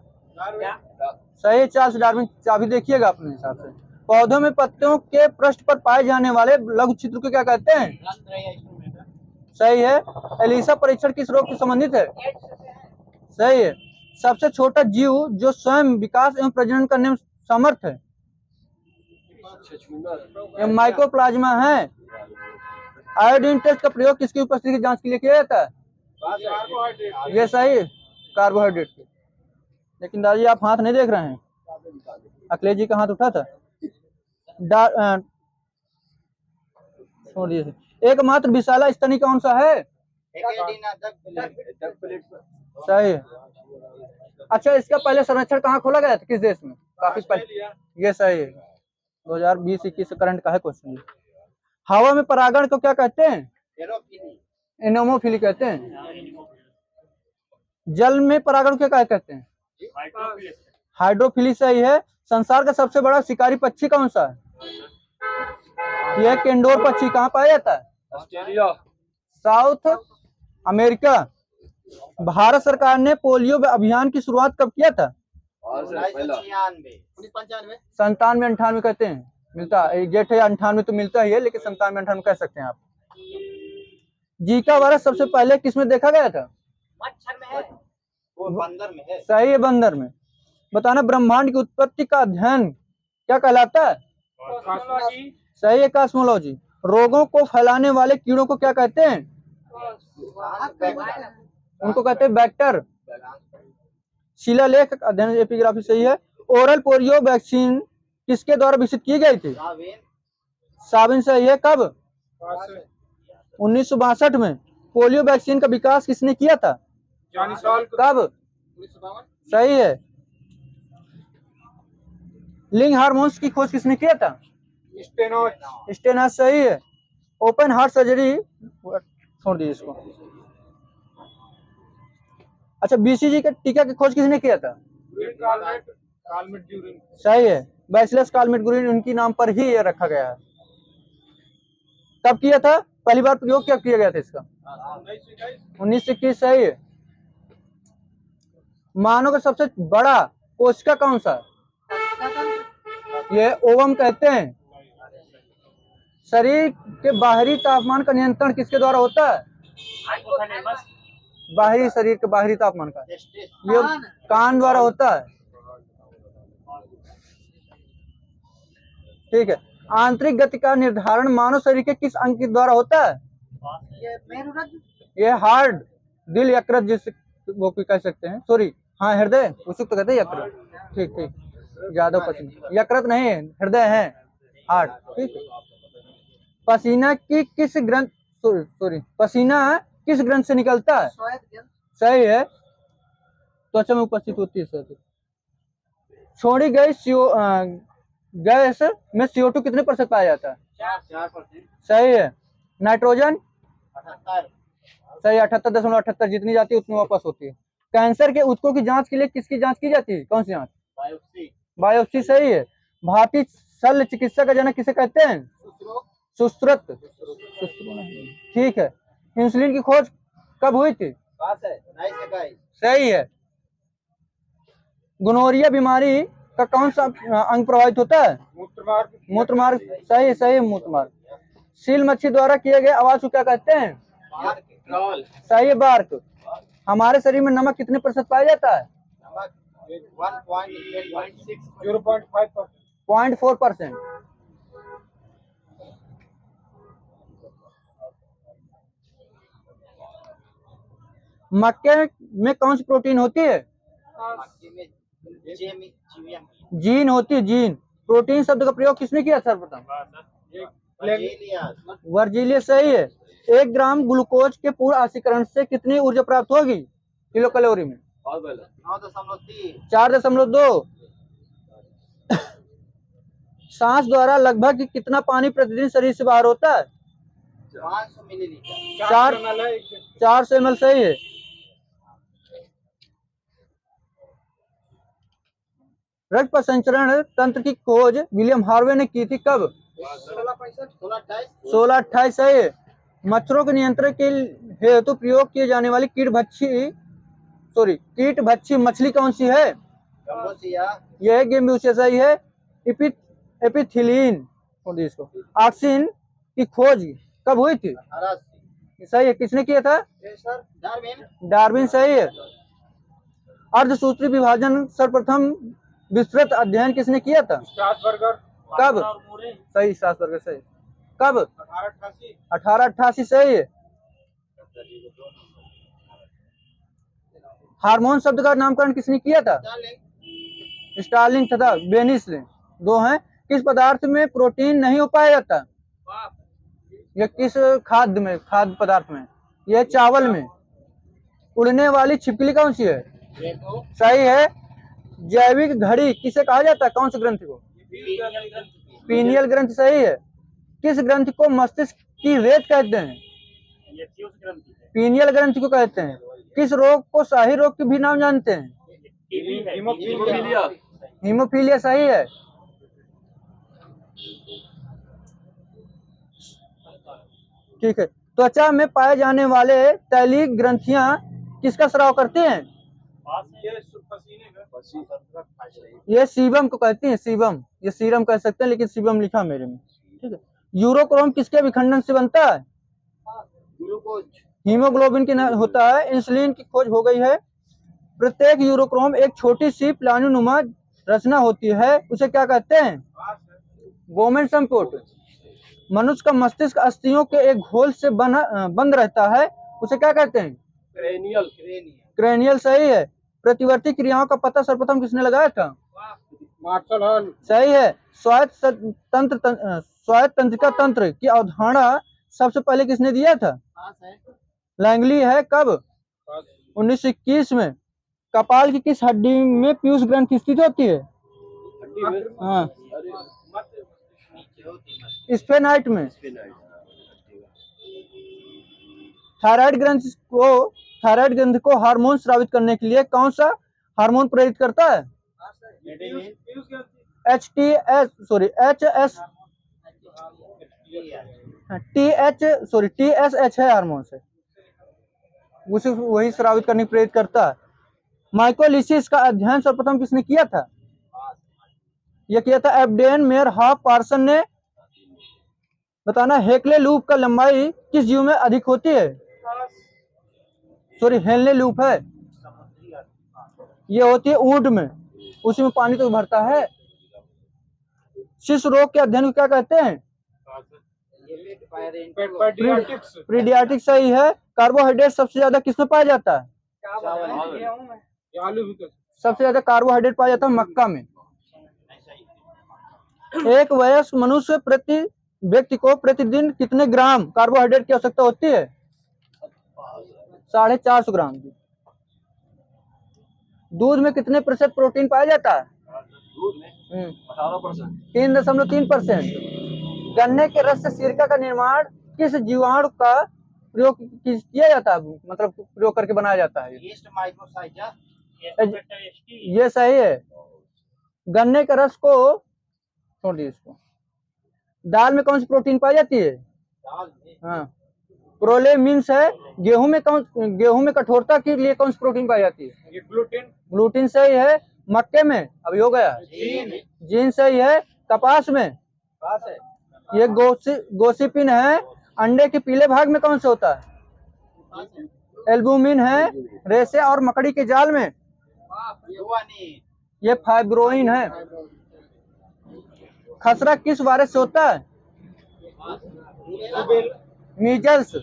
सही, चार्ल्स डार्विन। चाबी देखिएगा अपने हिसाब से। पौधों में पत्तियों के पृष्ठ पर पाए जाने वाले लघु छिद्र को क्या कहते हैं? सही है। एलिसा परीक्षण किस रोग से संबंधित है? सही है। सबसे छोटा जीव जो स्वयं विकास एवं प्रजनन करने में समर्थ है? ये माइकोप्लाज्मा है। आयोडीन टेस्ट का प्रयोग किसकी उपस्थिति की जांच के लिए किया जाता है? कार्बोहाइड्रेट। ये सही है, कार्बोहाइड्रेट की। लेकिन दादी आप हाथ नहीं देख रहे हैं, अखिलेश जी का हाथ उठा था। छोड़ दिए। एकमात्र विशाला स्तनी कौन सा है? सही है। अच्छा, इसका पहले संरक्षण कहाँ खोला गया था, किस देश में? काफी पहले। ये सही है, 2020-21 करंट का है क्वेश्चन। हवा में परागण को क्या कहते हैं? एनोमोफिली कहते हैं। जल में परागण को क्या कहते हैं? हाइड्रोफिली सही है। संसार का सबसे बड़ा शिकारी पक्षी कौन सा है? यह केंडोर पक्षी कहाँ पाया जाता है? ऑस्ट्रेलिया। South America. भारत सरकार ने पोलियो अभियान की शुरुआत कब किया था? 97-98 कहते हैं, मिलता है एग्जैक्ट है 98 तो मिलता ही है, लेकिन 97-98 कह सकते हैं आप। जीका वायरस सबसे पहले किसमें देखा गया था? मच्छर में है, वो बंदर में है। सही है, बंदर में। बताना ब्रह्मांड की उत्पत्ति का अध्ययन क्या कहलाता है? सही है, कॉस्मोलॉजी। रोगों को फैलाने वाले कीड़ों को क्या कहते हैं? उनको कहते हैं वेक्टर। शिलालेख अध्ययन एपिग्राफी सही है। ओरल पोलियो वैक्सीन किसके द्वारा विकसित की गई थी? साबिन सही है। कब? 1962 में। पोलियो वैक्सीन का विकास किसने किया था? कब? सही है। लिंग हार्मोन्स की खोज किसने किया था? स्टेनोज सही है। ओपन हार्ट सर्जरी, छोड़ दीजिए इसको। अच्छा, बीसीजी के टीका की खोज किसने किया था? सही है, बैसिलस कालमेट-गुरिन उनकी नाम पर ही ये रखा गया है। कब किया था? पहली बार प्रयोग क्या किया गया था इसका? 1921 सही है। मानव का सबसे बड़ा कोशिका कौन सा है? ये ओवम कहते हैं। शरीर के बाहरी तापमान का नियंत्रण किसके द्वारा होता है? बाहरी, शरीर के बाहरी तापमान का ये कान द्वारा होता है। ठीक है। आंतरिक गति का निर्धारण मानव शरीर के किस अंग के द्वारा होता है? ये हार्ट, दिल, यकृत जिसे वो कह सकते हैं, सॉरी, हाँ हृदय, उसको तो कहते हैं यकृत। ठीक ठीक, यादव पसीना, यकृत नहीं हृदय है, हार्ट। ठीक है। पसीना की किस ग्रंथ, सॉरी, पसीना किस ग्रंथ से निकलता है? सही है, त्वचा में उपस्थित होती है। सही। छोड़ी गई गैस में CO2 कितने % पाया जाता है? 4%। सही है। नाइट्रोजन 78। सही, 78.78, जितनी जाती है उतनी वापस होती है। कैंसर के ऊतकों की जांच के लिए किसकी जांच की जाती है? कौन सी जांच? बायोप्सी सही है। भारतीय शल्य चिकित्सा का जनक किसे कहते हैं? सुश्रुत। ठीक है। इंसुलिन की खोज कब हुई थी? सही है। गोनोरिया बीमारी का कौन सा अंग प्रभावित होता है? मूत्रमार्ग सही है, सही है, मूत्रमार्ग। सील मच्छी द्वारा किए गए आवाज को क्या कहते हैं? सही है, बार्क। हमारे शरीर में नमक कितने % पाया जाता है? 0.4%। मक्के में कौन सी प्रोटीन होती है? जीन होती है, जीन। प्रोटीन शब्द का प्रयोग किसने किया सर्वप्रथम? वर्जीलियस सही है। 1 ग्राम ग्लूकोज के पूर्ण ऑक्सीकरण से कितनी ऊर्जा प्राप्त होगी किलो कैलोरी में? 4.2। सांस द्वारा लगभग कितना पानी प्रतिदिन शरीर से बाहर होता है? 500 मिलीलीटर। 400 ml सही है। रक्त प्रसंचरण तंत्र की खोज विलियम हार्वे ने की थी कब? 1628 सही है। मच्छरों के नियंत्रण के हेतु प्रयोग किए जाने वाली कीटभक्षी मछली कौन सी है? यह गेम्बूसिया सही है। एपिथिलीन ऑक्सीन की खोज कब हुई थी? सही है। किसने किया था? डार्विन सही है। अर्धसूत्री विभाजन सर्वप्रथम विस्तृत अध्ययन किसने किया था? कब? सही, स्ट्रासबर्गर सही। कब? 1888 1888 सही है। हार्मोन शब्द का नामकरण किसने किया था? स्टार्लिंग तथा बेनिस ने, दो हैं। किस पदार्थ में प्रोटीन नहीं हो पाया जाता? यह किस खाद्य पदार्थ में? यह चावल में। उड़ने वाली छिपकली कौन सी है? सही है। जैविक घड़ी किसे कहा जाता है? कौन से ग्रंथ को? पीनियल ग्रंथ सही है। किस ग्रंथ को मस्तिष्क की रेत कहते हैं? पीनियल ग्रंथ को कहते हैं। किस रोग को शाही रोग के भी नाम जानते हैं? हीमोफीलिया हीमोफीलिया सही है। ठीक है। त्वचा में पाए जाने वाले तैलीय ग्रंथियां किसका स्राव करते हैं? ये सीबम को कहती हैं, सीबम। ये सीरम कह सकते हैं, लेकिन सीबम लिखा मेरे में। ठीक है। यूरोक्रोम किसके विखंडन से बनता है? ग्लूकोज हीमोग्लोबिन की होता है। इंसुलिन की खोज हो गई है। प्रत्येक यूरोक्रोम एक छोटी सी प्लानुनुमा रचना होती है, उसे क्या कहते हैं? गोमेन संपुट। मनुष्य का मस्तिष्क अस्थियों के एक घोल से बंद रहता है, उसे क्या कहते हैं? क्रेनियल क्रेनियल सही है। प्रतिवर्ती क्रियाओं का पता सर्वप्रथम किसने लगाया था? मार्शल हॉल सही है। स्वायत्त तंत्रिका तंत्र की अवधारणा सबसे पहले किसने दिया था? लैंगली है। कब? 1921 में। कपाल की किस हड्डी में पीयूष ग्रंथि स्थित होती है? हाँ, स्फेनाइट में। थायराइड ग्रंथि को हार्मोन स्रावित करने के लिए कौन सा हार्मोन प्रेरित करता है? TSH है हार्मोन से, उसे वही स्रावित करने प्रेरित करता है। माइकोलिसिस का अध्ययन सर्वप्रथम किसने किया था? यह किया था एब्डेन मेयर हॉफ पार्सन ने। बताना, हेक्ले लूप का लंबाई किस जीव में अधिक होती है? हेनले लूप है, ये होती है ऊंट में, उसी में पानी तो भरता है। शिशु रोग के अध्ययन को क्या कहते हैं? प्रीडियाटिक सही है। कार्बोहाइड्रेट सबसे ज्यादा किसमें पाया जाता है? सबसे ज्यादा कार्बोहाइड्रेट पाया जाता है मक्का में। एक वयस्क मनुष्य व्यक्ति को प्रतिदिन कितने ग्राम कार्बोहाइड्रेट की आवश्यकता होती है? 450 ग्राम की। दूध में कितने प्रतिशत प्रोटीन पाया जाता है? 3.3%। गन्ने के रस से सिरका का निर्माण किस जीवाणु का प्रयोग किया जाता है, मतलब प्रयोग करके बनाया जाता है? ये सही है। गन्ने के रस को छोड़ दिए, इसको। दाल में कौन सी प्रोटीन पाई जाती है? हाँ, प्रोलेमिन्स है। गेहूं में कठोरता के लिए कौन सी प्रोटीन पाई जाती है? ग्लूटीन सही है। मक्के में अभी हो गया, जीन सही है। कपास में ये गोसिपिन है। अंडे के पीले भाग में कौन सा होता है? एल्बुमिन है। रेसे और मकड़ी के जाल में ये फाइब्रोइन है। खसरा किस वायरस से होता है? मीजल्स।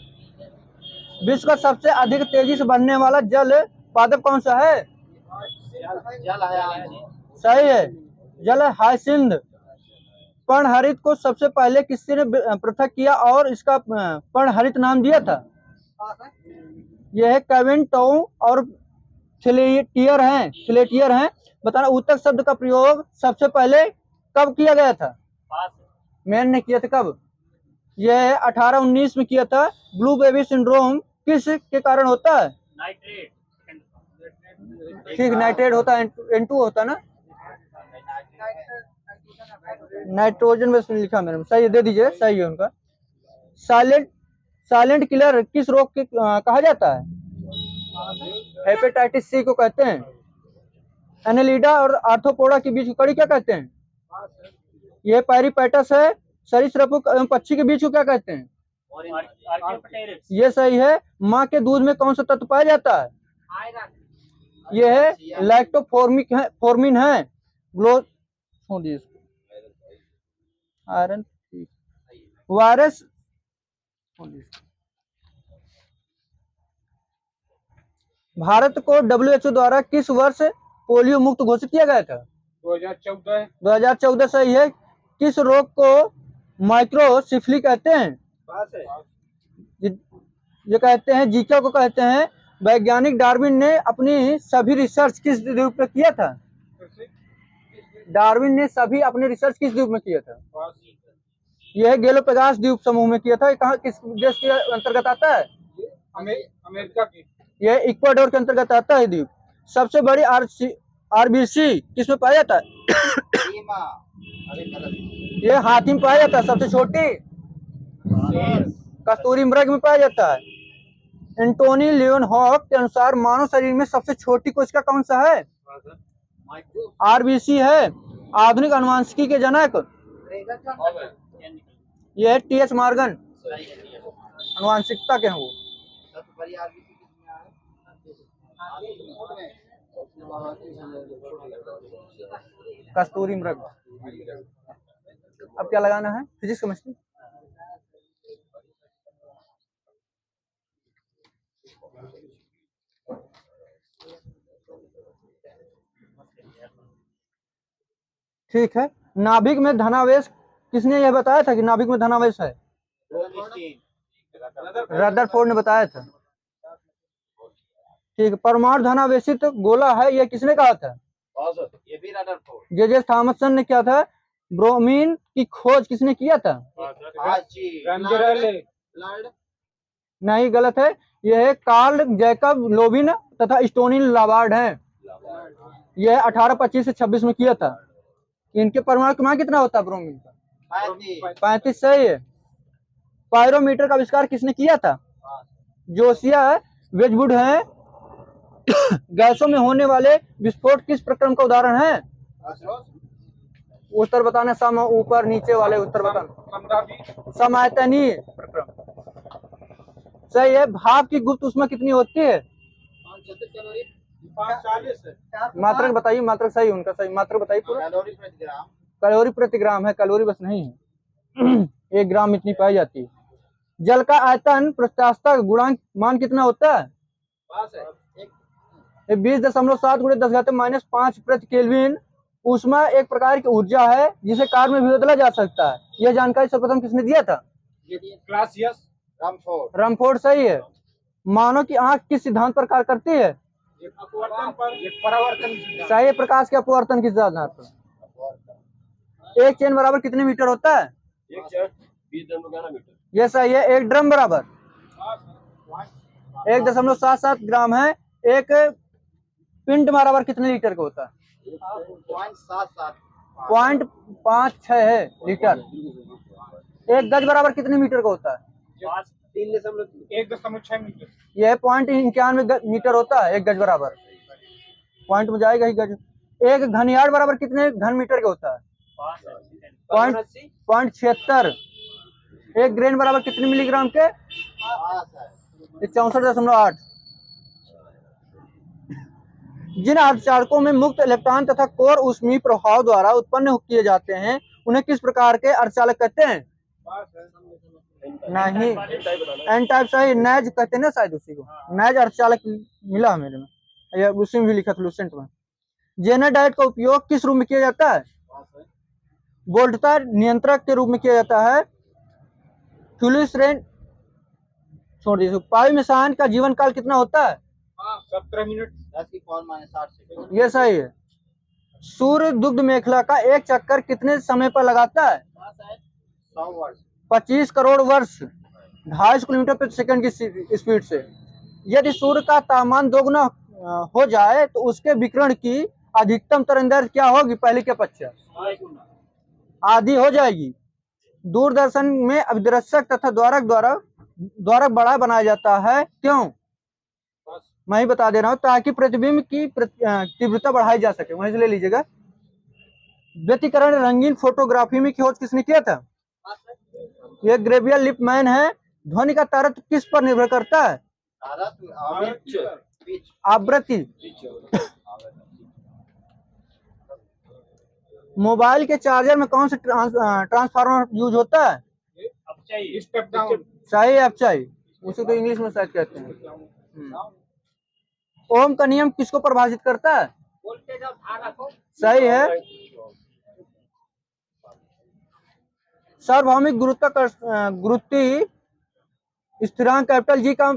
विश्व का सबसे अधिक तेजी से बढ़ने वाला जल पादप कौन सा है? सही है, जल हाइसिंथ। पर्णहरित को सबसे पहले किसने पृथक किया और इसका पर्णहरित नाम दिया था? यह है केविन टाउ और थिलेटियर हैं। बताना, ऊतक शब्द का प्रयोग सबसे पहले कब किया गया था? मैन ने किया था। कब? यह 1819 में किया था। ब्लू बेबी सिंड्रोम किस के कारण होता है? ठीक, नाइट्रेट होता है, N2 होता है ना, नाइट्रोजन बेस लिखा मैंने। सही दे दीजिए, सही है उनका। साइलेंट किलर किस रोग के कहा जाता है? हेपेटाइटिस सी को कहते हैं। एनेलिडा और आर्थ्रोपोडा के बीच की कड़ी क्या कहते हैं? यह पैरीपेटस है। सरीसृप एवं पक्षी के बीच को क्या कहते हैं? ये सही है। माँ के दूध में कौन सा तत्व पाया जाता है? यह है लैक्टोफोर्मिन है। आयरन वायरस भारत को WHO द्वारा किस वर्ष पोलियो मुक्त घोषित किया गया था? 2014 2014 सही है। किस रोग को माइक्रोसिफली कहते हैं? पास है। ये कहते हैं, जीका को कहते हैं। वैज्ञानिक डार्विन ने अपनी सभी रिसर्च किस द्वीप पे किया था? डार्विन ने सभी अपने रिसर्च किस द्वीप में किया था? यह गैलोपैगोस द्वीप समूह में किया था। ये कहाँ, किस देश के अंतर्गत आता है? अमेरिका की। यह इक्वाडोर के अंतर्गत आता है द्वीप। सबसे बड़ी आरबीसी किसमें पाया जाता है? रीमा। अरे गलत। यह हाथी में पाया जाता है। सबसे छोटी कस्तूरी मृग में पाया जाता है। एंटोनी लियोन हॉक के अनुसार मानव शरीर में सबसे छोटी कोशिका कौन सा है? आरबीसी है। आधुनिक अनुवांशिकी के जनक यह टीएच मॉर्गन अनुवांशिकता के हैं वो। सबसे बड़ी आरबीसी किसमें है? कस्तूरी मृग। अब क्या लगाना है? Physics chemistry. ठीक है। नाभिक में धनावेश किसने यह बताया था कि नाभिक में धनावेश है? रदरफोर्ड ने बताया था। ठीक है। परमाणु धनावेशित गोला है, यह किसने कहा था? ये भी रदरफोर्ड। जे थॉमसन ने क्या था? ब्रोमीन की खोज किसने किया था? नहीं, गलत है। यह कार्ल जैकब लोबिन तथा स्टोनिन लाबार्ड है। यह 1825 से 26 में किया था। इनके परमाणु क्रमांक कितना होता है ब्रोमीन का? 35 सही है। पायरोमीटर का आविष्कार किसने किया था? जोसिया वेजवुड है। गैसों में होने वाले विस्फोट किस प्रक्रम का उदाहरण है? उत्तर बताना। सम, ऊपर नीचे वाले उत्तर बताना। समायतनीय प्रक्रम सही है। भाप की गुप्त ऊष्मा कितनी होती है? 540 मात्रक बताइए। मात्रक सही, उनका सही। मात्रक बताइए पूरा। कैलोरी प्रति ग्राम। कैलोरी प्रति ग्राम है, कैलोरी बस नहीं है। 1 ग्राम इतनी पाई जाती है। जल का आयतन प्रत्यास्थता गुणांक मान कितना होता है? 20.7 गुणे 10⁻⁻5 प्रति केल्विन। ऊष्मा एक प्रकार की ऊर्जा है जिसे कार्य में भी बदला जा सकता है। यह जानकारी सर्वप्रथम किसने दिया था? क्लासियस रमफोर्ड सही है। मानव की आंख किस सिद्धांत पर कार्य करती है? एक परावर्तन सही है। प्रकाश के अपवर्तन के सिद्धांत पर। एक चेन बराबर कितने मीटर होता है? 20 मीटर। यह सही है। एक ड्रम बराबर 1.77 ग्राम है। एक पिंड बराबर कितने लीटर का होता है? 0.56 है लीटर। एक गज बराबर कितने मीटर का होता है? 1.6 मीटर। यह 0.91 मीटर होता है एक गज बराबर। पॉइंट में जाएगा ही गज। एक घन यार्ड बराबर कितने घन मीटर का होता है? 0.76। एक ग्रेन बराबर कितने मिलीग्राम के? 64.8। जिन अर्धचालकों में मुक्त इलेक्ट्रॉन तथा कोर ऊष्मीय प्रभाव द्वारा उत्पन्न किए जाते हैं उन्हें किस प्रकार के अर्धचालक कहते हैं? नहीं, एन टाइप सही। नैज कहते हैं ना शायद उसी को। नैज अर्धचालक मिला मेरे में, या उसी में भी लिखा था लूसेंट में। जेनर डायोड का उपयोग किस रूप में किया जाता है? वोल्टता नियंत्रक के रूप में किया जाता है। छोड़ दीजिए। पाई में सांड का जीवन काल कितना होता है? 17 मिनट। 10⁻⁷ सेकंड। ये सही है। सूर्य दुग्ध मेखला का एक चक्कर कितने समय पर लगाता है? 100 वर्ष। 25 करोड़ वर्ष 250 किलोमीटर प्रति सेकंड की स्पीड से। यदि सूर्य का तापमान दोगुना हो जाए तो उसके विकिरण की अधिकतम तरंगदैर्घ्य क्या होगी? पहले के पश्चात आधी हो जाएगी। दूरदर्शन में अभिदर्शक तथा द्वारक बड़ा बनाया जाता है, क्यों? मैं ही बता दे रहा हूं, ताकि प्रतिबिंब की तीव्रता बढ़ाई जा सके। वहीं से ले लीजिएगा। व्यतिकरण रंगीन फोटोग्राफी में खोज किसने किया था? यह ग्रेवियल लिपमैन है। ध्वनि का तारतम्य किस पर निर्भर करता है? आवृत्ति। मोबाइल के चार्जर में कौन सा ट्रांसफार्मर यूज होता है? स्टेप डाउन सही है अपचाई, उसे तो इंग्लिश में शायद कहते हैं। ओम का नियम किसको परिभाषित करता है? सही है। सार्वभौमिक गुरुत्वीय स्थिरांक कैपिटल जी का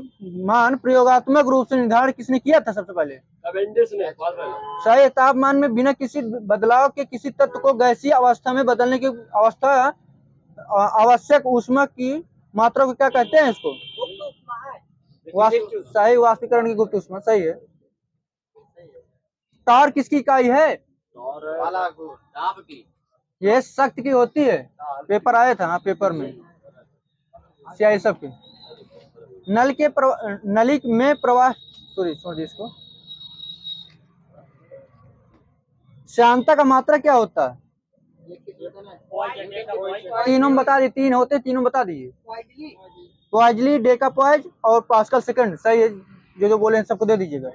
मान प्रयोगात्मक रूप से निर्धारण किसने किया था सबसे पहले? अवेंजर्स ने सही है। तापमान में बिना किसी बदलाव के किसी तत्व को गैसीय अवस्था में बदलने की अवस्था आवश्यक ऊष्मा की मात्रा को क्या कहते हैं? इसको सही, वाष्पीकरण की गुप्त ऊष्मा। सही है। तार किसकी इकाई है? वाला गुण दाब की ये सख्त की होती है, पेपर आया था। हाँ, पेपर में स्याही सब के। नली में प्रवाह, सॉरी इसको, श्यानता का मात्रा क्या होता है? तीनों बता दिए, तीन होते, तीनों बता दीजिए। पॉइजली, डेकापॉइज और पास्कल सेकंड। सही है, जो बोले हैं सबको दे दीजिएगा।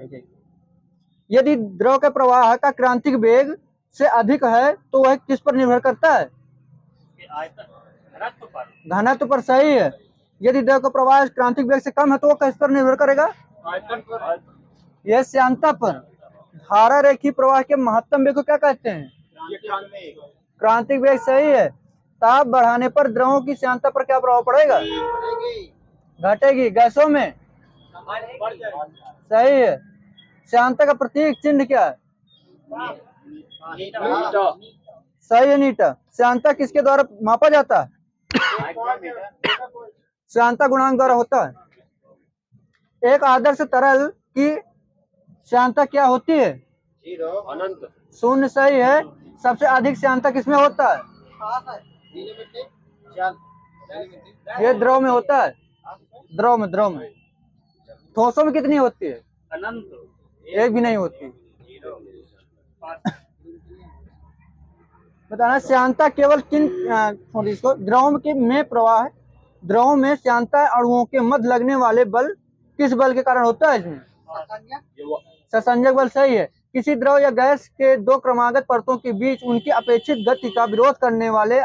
यदि द्रव के प्रवाह का क्रांतिक वेग से अधिक है तो वह किस पर निर्भर करता है? घनत्व पर। सही है। यदि द्रव का प्रवाह क्रांतिक वेग से कम है तो वह किस पर निर्भर करेगा? आयतन पर। यह श्यानता पर। धारा रेखीय प्रवाह के महत्तम वेग को क्या कहते हैं? क्रांतिक वेग। सही है। ताप बढ़ाने पर द्रवों की श्यानता पर क्या प्रभाव पड़ेगा? घटेगी। गैसों में। सही है। श्यानता का प्रतीक चिन्ह क्या है? सही है, नीटा। श्यानता किसके द्वारा मापा जाता है? श्यानता गुणांक द्वारा होता है। एक आदर्श तरल की श्यानता क्या होती है? अनंत। शून्य। सही है। सबसे अधिक श्यानता किसमें होता है? ये द्रव में होता है। द्रव में। ठोसों में कितनी होती है? अनंत। एक भी नहीं होती। बताना, श्यानता केवल किन इसको द्रव के में प्रवाह, द्रव में श्यानता अणुओं के मध्य लगने वाले बल किस बल के कारण होता है? इसमें ससंजक बल। सही है। किसी द्रव या गैस के दो क्रमागत परतों के बीच उनकी अपेक्षित गति का विरोध करने वाले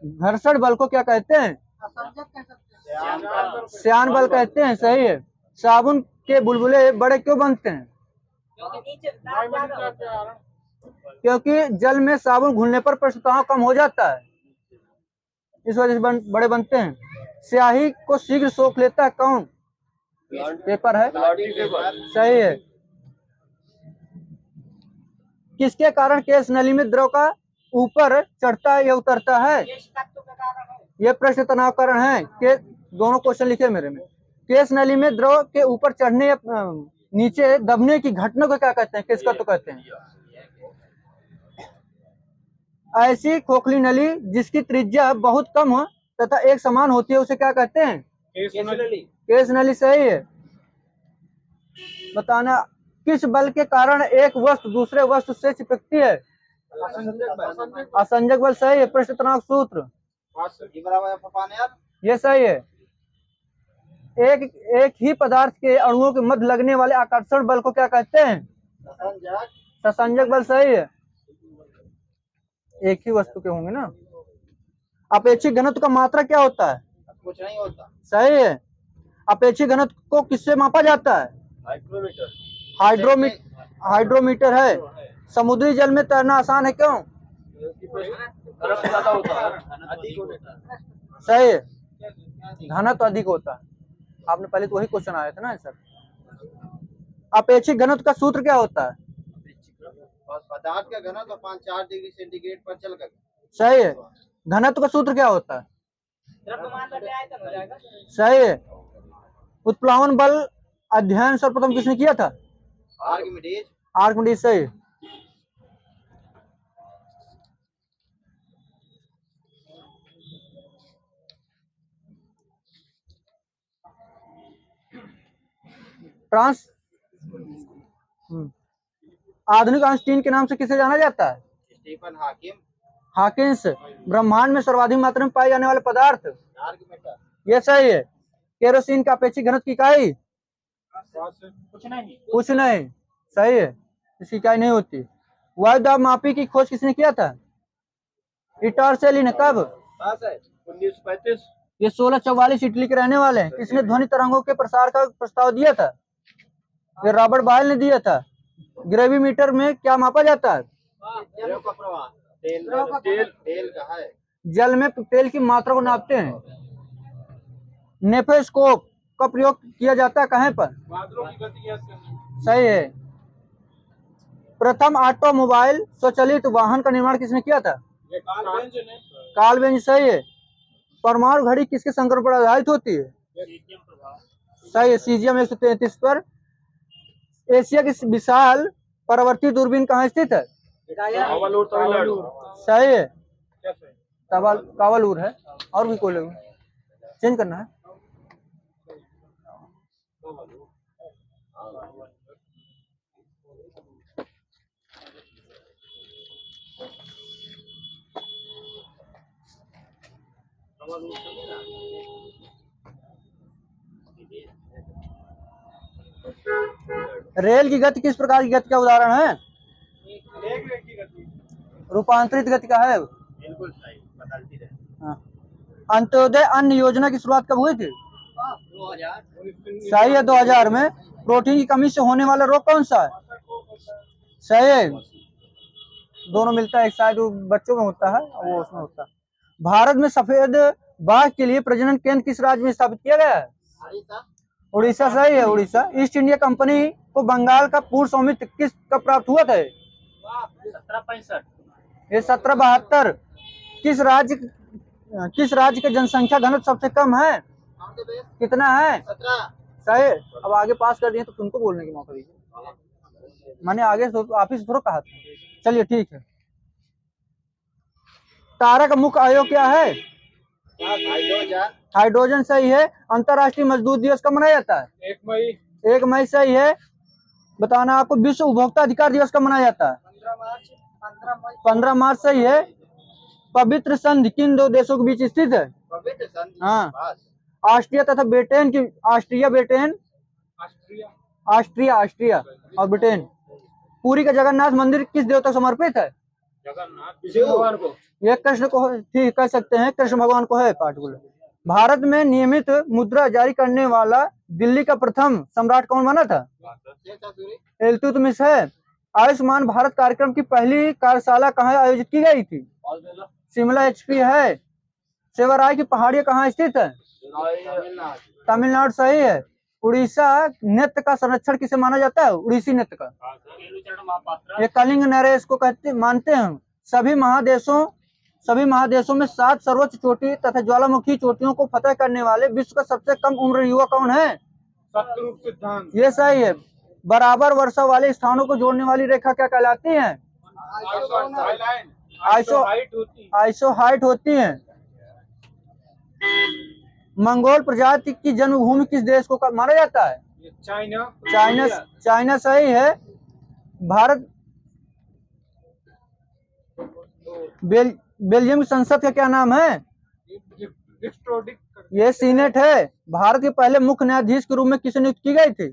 घर्षण बल को क्या कहते हैं? श्यान बल कहते हैं। सही है। साबुन के बुलबुले बड़े क्यों बनते हैं? क्योंकि जल में साबुन घुलने पर पृष्ठ तनाव कम हो जाता है, इस वजह से बड़े बनते हैं। स्याही को शीघ्र सोख लेता है कौन? पेपर है। सही है। किसके कारण केश नली में द्रव का ऊपर चढ़ता है या उतरता है? यह पृष्ठ तनाव कारण है। के दोनों क्वेश्चन लिखे मेरे में। केश नली में द्रव के ऊपर चढ़ने या नीचे दबने की घटना को क्या कहते हैं? किसका तो कहते हैं। ऐसी खोखली नली जिसकी त्रिज्या बहुत कम हो तथा एक समान होती है उसे क्या कहते हैं? केश नली। सही है। बताना, किस बल के कारण एक वस्तु दूसरे वस्तु से चिपकती है? असंजक बल। सही है। पृष्ठ तनाव सूत्र। ये सही है। एक ही पदार्थ के अणुओं के मध्य लगने वाले आकर्षण बल को क्या कहते हैं? ससंजक बल। सही है। एक ही वस्तु के होंगे ना। अपेक्षित घनत्व का मात्रा क्या होता है? कुछ नहीं होता। सही है। अपेक्षित घनत्व को किससे मापा जाता है? हाइड्रोमीटर है। समुद्री जल में तैरना आसान है क्यों? सही है। घनत्व अधिक होता है। आपने पहले तो वही क्वेश्चन आया था ना सर। अपेक्षित घनत्व का सूत्र क्या होता है? पदार्थ का घनत्व 5-4 डिग्री सेंटीग्रेड पर चल कर। सही है। घनत्व का सूत्र क्या होता है? सही है। उत्प्लावन बल अध्ययन सर्वप्रथम किसने किया था? आर्किमिडीज। सही। आधुनिक आइंस्टीन के नाम से किसे जाना जाता है? Stephen Hawkins. ब्रह्मांड में सर्वाधिक मात्रा में पाए जाने वाले पदार्थ? ये सही है। केरोसिन का अपेक्षित घनत्व की इकाई? कुछ नहीं। सही है। इसकी इकाई नहीं होती। वायु दाब मापी की खोज किसने किया था? इटारसेली ने। कब? 1935। ये 1644 इटली के रहने वाले हैं। किसने ध्वनि तरंगों के प्रसार का प्रस्ताव दिया था? ये रॉबर्ट बायल ने दिया था। ग्रेविमीटर में क्या मापा जाता है? द्रव का प्रवाह, तेल का है। जल में तेल की मात्रा को नापते हैं। नेफेस्कोप का प्रयोग किया जाता है कहाँ पर? बादलों की गति ज्ञात करने। सही है। प्रथम ऑटोमोबाइल स्वचालित वाहन का निर्माण किसने किया था? ये कार्ल ने। Karl Benz. सही है। परमाणु घड़ी किसके संकल्प पर आधारित होती है? सीजियम प्रभाव। सही है। सीजियम 133 पर। एशिया की विशाल परावर्ती दूरबीन कहाँ स्थित है? कावलूर तमिलनाडु। सही है। कैसे? कावलूर है। और भी कोई लोग चेंज करना है। रेल की गति किस प्रकार की गति का उदाहरण है? एक व्यक्ति गति। रूपांतरित गति का है। बिल्कुल सही, बदलती रहे। हाँ। अंत्योदय अन्न योजना की शुरुआत कब हुई थी? 2000। सही है। 2000 में। प्रोटीन की कमी से होने वाला रोग कौन सा है? सही है। दोनों मिलता है, एक साइड बच्चों में होता है और वो उसमें होता है। भारत में सफेद बाघ के लिए प्रजनन केंद्र किस राज्य में स्थापित किया गया है? उड़ीसा। सही है। उड़ीसा। ईस्ट इंडिया कंपनी को बंगाल का पूर्ण स्वामित्व किस कब प्राप्त हुआ था? 1765। ये 1772। किस राज्य की जनसंख्या घनत्व सबसे कम है? कितना है? 17। सही है। अब आगे पास कर दिए तो तुमको बोलने की मौका दीजिए। मैंने आगे आप ही से थोड़ा कहा था। चलिए ठीक है। तारा का मुख्य अवयव क्या है? हाइड्रोजन। सही है। अंतर्राष्ट्रीय मजदूर दिवस कब मनाया जाता है? 1 मई। 1 मई। सही है। बताना आपको विश्व उपभोक्ता अधिकार दिवस कब मनाया जाता है? 15 मार्च। सही है। पवित्र संधि किन दो देशों के बीच स्थित है? पवित्र संधि। हाँ। ऑस्ट्रिया तथा ब्रिटेन की ऑस्ट्रिया और ब्रिटेन। पुरी का जगन्नाथ मंदिर किस देवता को समर्पित है? जगन्नाथ भगवान को। ये कृष्ण को ठीक कह सकते हैं, कृष्ण भगवान को है पार्टिकुलर। भारत में नियमित मुद्रा जारी करने वाला दिल्ली का प्रथम सम्राट कौन बना था? इल्तुतमिश है। आयुष्मान भारत कार्यक्रम की पहली कार्यशाला कहाँ आयोजित की गई थी? शिमला एचपी है। सेवाराय की पहाड़ियां कहाँ स्थित है? तमिलनाडु। सही है। उड़ीसा नृत्य का संरक्षण किसे माना जाता है? उड़ीसी नृत्य का। ये कलिंग नरेश को मानते हैं। सभी महादेशों में 7 सर्वोच्च चोटी तथा ज्वालामुखी चोटियों को फतह करने वाले विश्व का सबसे कम उम्र युवा कौन है? सतरूप सिद्धांत। ये सही है। बराबर वर्षा वाले स्थानों को जोड़ने वाली रेखा क्या कहलाती है? आइसो हाइट होती है। मंगोल प्रजाति की जन्मभूमि किस देश को माना जाता है? चाइना। सही है। भारत बेल्जियम की संसद का क्या नाम है? ये सीनेट है। भारत के पहले मुख्य न्यायाधीश के रूप में किसे नियुक्त की गई थी?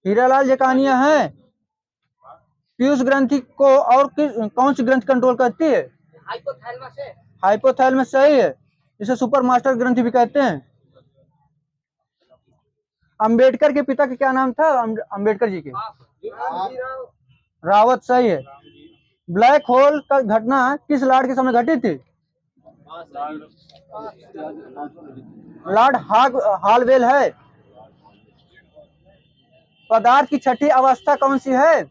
हीरालाल जकानिया है। पीयूष ग्रंथि को और कौन सी ग्रंथि कंट्रोल करती है? हाइपोथैलेमस। सही है। इसे सुपर मास्टर ग्रंथि भी कहते हैं। अंबेडकर के पिता का क्या नाम था? अंबेडकर जी के रावत। सही है। ब्लैक होल का घटना किस लॉर्ड के समय घटी थी? लॉर्ड हालवेल है। पदार्थ की छठी अवस्था कौन सी है?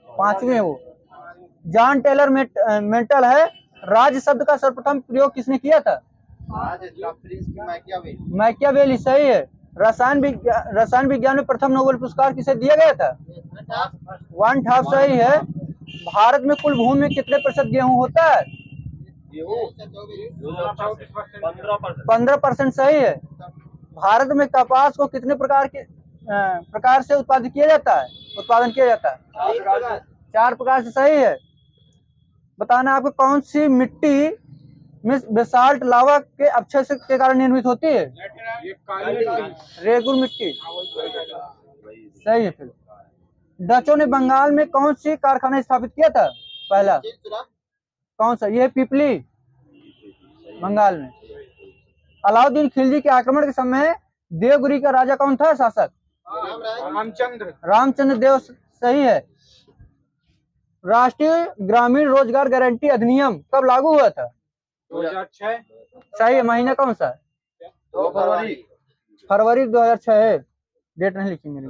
5वीं है वो। जॉन टेलर मेंटल है। राज शब्द का सर्वप्रथम प्रयोग किसने किया था? मैकियावेली। सही है। रसायन विज्ञान में प्रथम नोबेल पुरस्कार किसे दिया गया था? वन ठाप। सही है। भारत में कुल भूमि में कितने प्रतिशत गेहूं होता है? 15%। सही है। भारत में कपास को कितने प्रकार से उत्पादन किया जाता है? 4 प्रकार से। सही है। बताना आपको कौन सी मिट्टी में बेसाल्ट लावा के अपक्षय के कारण निर्मित होती है? रेगुर मिट्टी। सही है। फिर डचों ने बंगाल में कौन सी कारखाना स्थापित किया था? पहला कौन सा? ये पिपली। बंगाल में। अलाउद्दीन खिलजी के आक्रमण के समय देवगिरी का राजा कौन था शासक? रामचंद्र। रामचंद्र देव सही है। राष्ट्रीय ग्रामीण रोजगार गारंटी अधिनियम कब लागू हुआ था? 2006। सही है। महीना कौन सा है? 2 फरवरी। फरवरी 2006 है। डेट नहीं लिखी मेरी।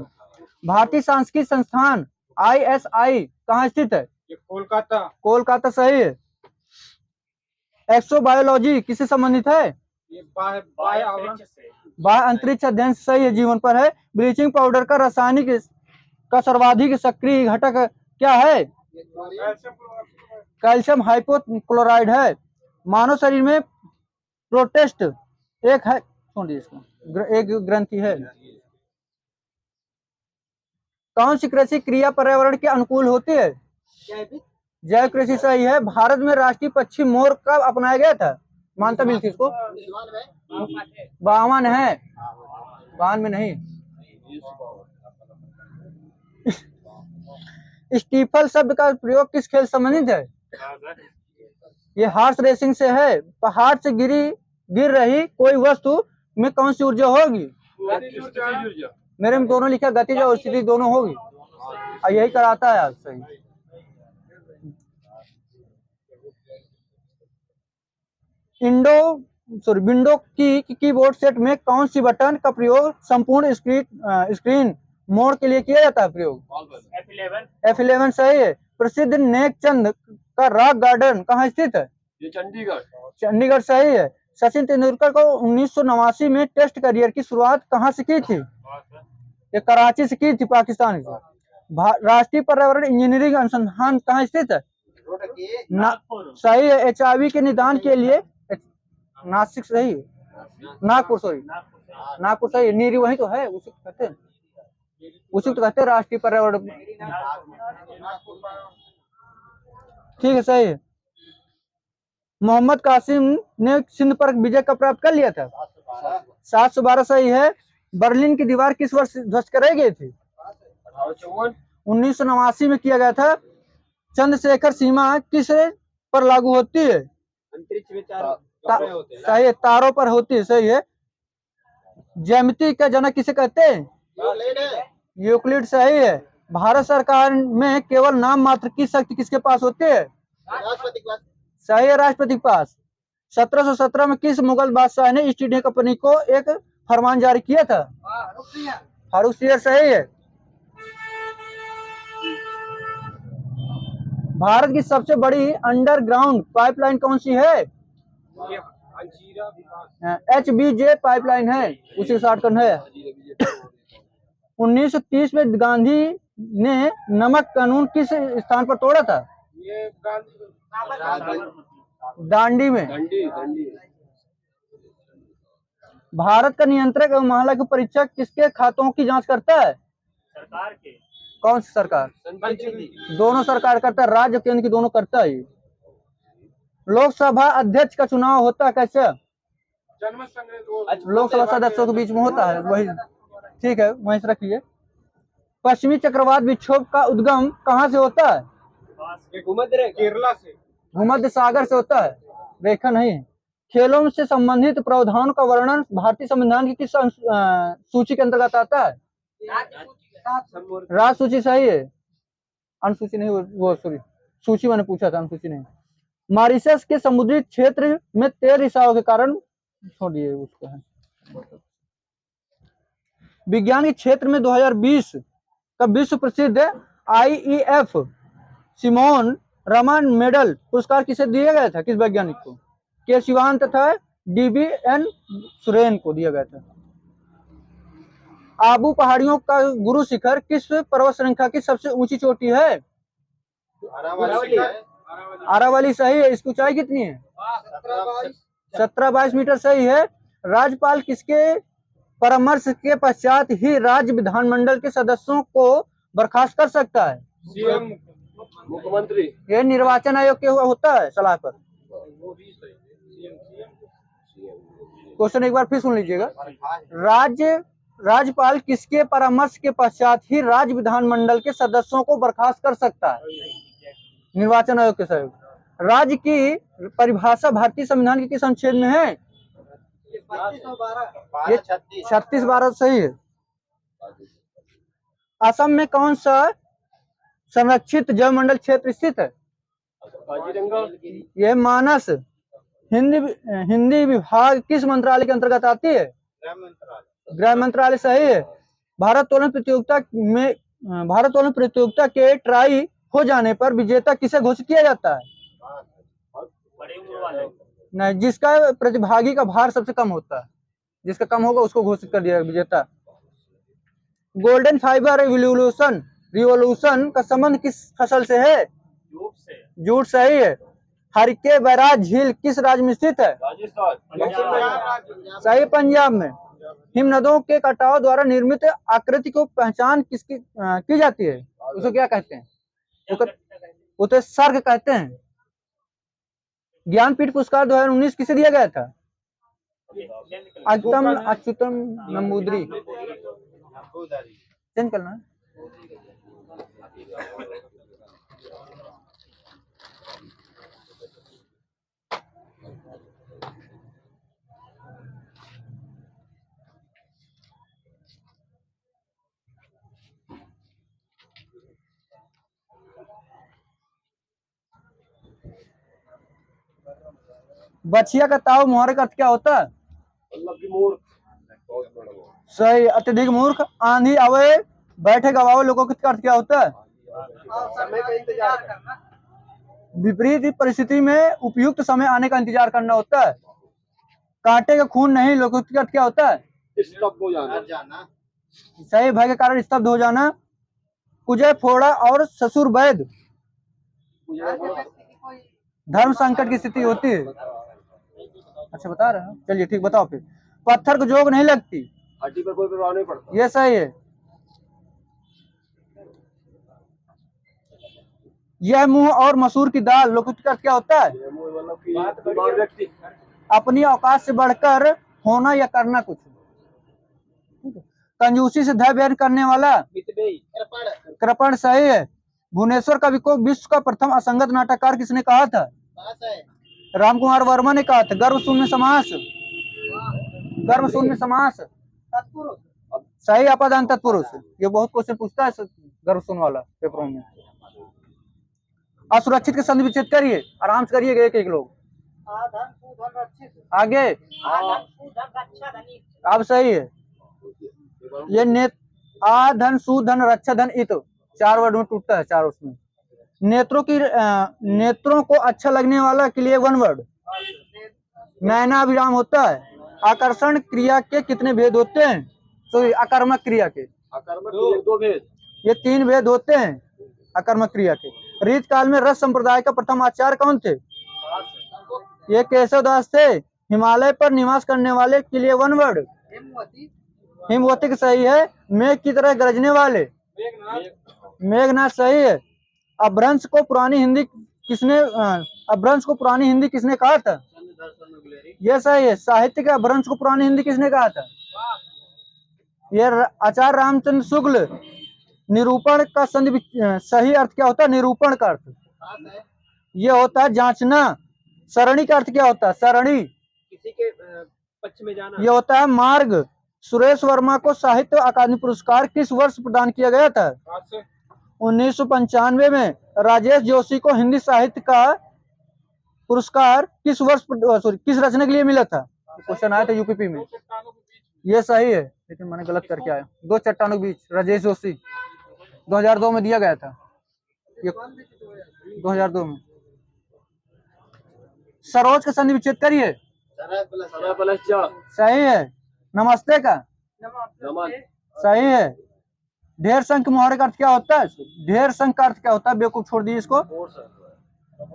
भारतीय सांख्यिकी संस्थान ISI कहाँ स्थित है? ये कोलकाता। कोलकाता सही है। एक्सोबायोलॉजी किससे संबंधित है? ये बाह्य आवरण से। बाह्य अंतरिक्ष अध्ययन सही है, जीवन पर है। ब्लीचिंग पाउडर का रासायनिक का सर्वाधिक सक्रिय घटक क्या है? कैल्शियम हाइपोक्लोराइड है। मानव शरीर में प्रोटेस्ट एक है, छोड़िए इसको, एक ग्रंथि है। कौन सी कृषि क्रिया पर्यावरण के अनुकूल होती है? जैव कृषि सही है। भारत में राष्ट्रीय पक्षी मोर कब अपनाया गया था? मानता बिल्कुल इसको 52 है, 52 में नहीं। स्टीफल शब्द का प्रयोग किस खेल से संबंधित है? ये हॉर्स रेसिंग से है। पहाड़ से गिर रही कोई वस्तु में कौन सी ऊर्जा होगी? मेरे में दोनों लिखा, गतिज और स्थिति दोनों होगी, और यही कराता है आज सही। विंडो की कीबोर्ड सेट में कौन सी बटन का प्रयोग संपूर्ण स्क्रीन मोड के लिए किया जाता है प्रयोग? F11 सही है। प्रसिद्ध नेकचंद का रॉक गार्डन कहाँ स्थित है? ये चंडीगढ़। चंडीगढ़ सही है। सचिन तेंदुलकर को 1989 में टेस्ट करियर की शुरुआत कहाँ से की थी? ये कराची से की थी, पाकिस्तान से। राष्ट्रीय पर्यावरण इंजीनियरिंग अनुसंधान कहाँ स्थित है? सही है। HIV के निदान के लिए नासिक सही है, नागपुर सॉरी, नागपुर सही है। नीरी वही तो है, उसी को कहते हैं, उसी को कहते हैं राष्ट्रीय पर्यावरण। ठीक है, सही है। मोहम्मद कासिम ने सिंध पर विजय कब प्राप्त कर लिया था? 712 सही है। बर्लिन की दीवार किस वर्ष ध्वस्त कराई गई थी? 1989 में किया गया था। चंद्रशेखर सीमा किस पर लागू होती है? अंतरिक्ष में सही है, तारों पर होती है, सही है। ज्यामिति का जनक किसे कहते हैं? यूक्लिड सही है। भारत सरकार में केवल नाम मात्र की शक्ति किसके पास होती है? राष्ट्रपति के पास। सही है, राष्ट्रपति के पास। 1717 में किस मुगल बादशाह ने ईस्ट इंडिया कंपनी को एक फरमान जारी किया था? फारूक सही है। भारत की सबसे बड़ी अंडरग्राउंड पाइपलाइन कौन सी है? HBJ पाइपलाइन है, उसी के शॉर्टकट है। 1930 में गांधी ने नमक कानून किस स्थान पर तोड़ा था? ये दांडी में। भारत का नियंत्रक एवं महालेखा परीक्षक किसके खातों की जांच करता है? सरकार के। कौन सी सरकार? दोनों सरकार करता है, राज्य केंद्र की दोनों करता है। लोकसभा अध्यक्ष का चुनाव होता है कैसे? लोकसभा सदस्यों के बीच में होता है, वही। ठीक है, वहीं से रखिए। पश्चिमी चक्रवात विक्षोभ का उद्गम कहाँ से होता है? केरला से। भूमध्य सागर से होता है, रेखा नहीं है। खेलों से संबंधित प्रावधानों का वर्णन भारतीय संविधान की किस सूची के अंतर्गत आता है? राज सूची सही है। अनुसूची नहीं, वो सॉरी, सूची मैंने पूछा था, अनुसूची नहीं। मॉरिशस के समुद्री क्षेत्र में तेल रिसाव के कारण, छोड़िए उसको है। विज्ञान के क्षेत्र में 2020 का विश्व प्रसिद्ध IEF सिमोन रमन मेडल पुरस्कार किसे दिया गया था? किस वैज्ञानिक को? के शिवान तथा DBN सुरेन को दिया गया था। आबू पहाड़ियों का गुरु शिखर किस पर्वत श्रृंखला की सबसे ऊंची चोटी है? अरावली सही है। इसकी ऊंचाई कितनी है? 17-22 मीटर सही है। राज्यपाल किसके परामर्श के पश्चात ही राज्य विधानमंडल के सदस्यों को बर्खास्त कर सकता है? सीएम, मुख्यमंत्री। यह निर्वाचन आयोग के होता है सलाह पर। क्वेश्चन एक बार फिर सुन लीजिएगा। राज्यपाल किसके परामर्श के पश्चात ही राज्य विधानमंडल के सदस्यों को बर्खास्त कर सकता है? निर्वाचन आयोग के सहयोग। राज्य की परिभाषा भारतीय संविधान के किस अनुच्छेद में है? 36-12 सही है। असम में कौन सा संरक्षित जैवमंडल क्षेत्र स्थित है? काजीरंगा। यह मानस। हिंदी विभाग किस मंत्रालय के अंतर्गत आती है? गृह मंत्रालय सही है। भारोत्तोलन प्रतियोगिता के ट्राई हो जाने पर विजेता किसे घोषित किया जाता है? बड़े उम्र वाले। नहीं, जिसका प्रतिभागी का भार सबसे कम होता है, जिसका कम होगा उसको घोषित कर दिया विजेता। गोल्डन फाइबर रिवोल्यूशन का संबंध किस फसल से है? जूट से। जूट सही है। हरिके बैराज झील किस राज्य में स्थित है? राजस्थान। सही, पंजाब में। हिमनदों के कटाव द्वारा निर्मित आकृति को पहचान किसकी की जाती है? उसको क्या कहते हैं? उसे सर्ग कहते हैं। ज्ञानपीठ पुरस्कार 2019 किसे दिया गया था? अच्युतम नंबूदरी। चेंज करना है। बछिया का ताव मुहावरे का अर्थ क्या होता है? मतलब कि मूर्ख। सही, अत्यधिक मूर्ख। आंधी आवे बैठे गवाओ लोगों का अर्थ क्या होता है? समय का इंतजार करना। विपरीत परिस्थिति में उपयुक्त समय आने का इंतजार करना होता है। कांटे का खून नहीं लोगों का अर्थ क्या होता है? स्तब्ध हो जाना। सही, भय के कारण स्तब्ध हो जाना। कुजय फोड़ा और ससुर वैद धर्म संकट की स्थिति होती है। अच्छा बता रहे हो, चलिए ठीक, बताओ फिर। पत्थर को जोग नहीं लगती। हड्डी पर कोई प्रभाव नहीं पड़ता। ये सही है। यह मुंह और मसूर की दाल लोकुत का क्या होता है? मतलब कि बीमार व्यक्ति। अपनी औकात से बढ़कर होना या करना कुछ। कंजूसी से धय व्यर्थ करने वाला। कृपण सही है। भुवनेश्वर कवि को विश्व का प्रथम असंगत नाटककार किसने कहा था? रामकुमार वर्मा ने कहा था। गर्भ शून्य समास। गर्भ शून्य समास सही, अपादान तत्पुरुष। ये बहुत क्वेश्चन पूछता है गर्भ शून्य वाला पेपरों में। असुरक्षित के संधि विच्छेद करिए, आराम से करिए एक एक लोग। आगे अब सही है। ये आ धन सु धन रक्षा धन इत 4 वर्ड में टूटता है, 4 उसमें। नेत्रों को अच्छा लगने वाला के लिए 1 वर्ड नैना विराम होता है। आकर्षण क्रिया के कितने भेद होते हैं? तो आकर्मक क्रिया के 2 भेद। ये 3 भेद होते हैं आकर्मक क्रिया के। रीत काल में रस संप्रदाय का प्रथम आचार्य कौन थे? ये केशव दास थे। हिमालय पर निवास करने वाले के लिए 1 वर्ड हिमवती सही है। मेघ की तरह गरजने वाले मेघनाथ सही है। अपभ्रंश को पुरानी हिंदी किसने कहा था? ये सही है। साहित्य के अपभ्रंश को पुरानी हिंदी किसने कहा था? ये आचार्य रामचंद्र शुक्ल। निरूपण का सही अर्थ क्या होता है? निरूपण का अर्थ ये होता है जांचना। सरणी का अर्थ क्या होता है? सरणी किसी के पक्ष में जाना। ये होता है मार्ग। सुरेश वर्मा को साहित्य अकादमी पुरस्कार किस वर्ष प्रदान किया गया था? 1995 में। राजेश जोशी को हिंदी साहित्य का पुरस्कार किस रचना के लिए मिला था? क्वेश्चन आया था यूपीपी में। ये सही है, लेकिन मैंने गलत करके आया। 2 चट्टानों के बीच, राजेश जोशी 2002 में दिया गया था। ये 2002 में। सरोज का संधि विच्छेद करिए। सही है। नमस्ते का सही है। ढेर संख्य के मुहावरे का अर्थ क्या होता है? ढेर संख्य का अर्थ क्या होता है? बेवकूफ छोड़ दीजिए इसको।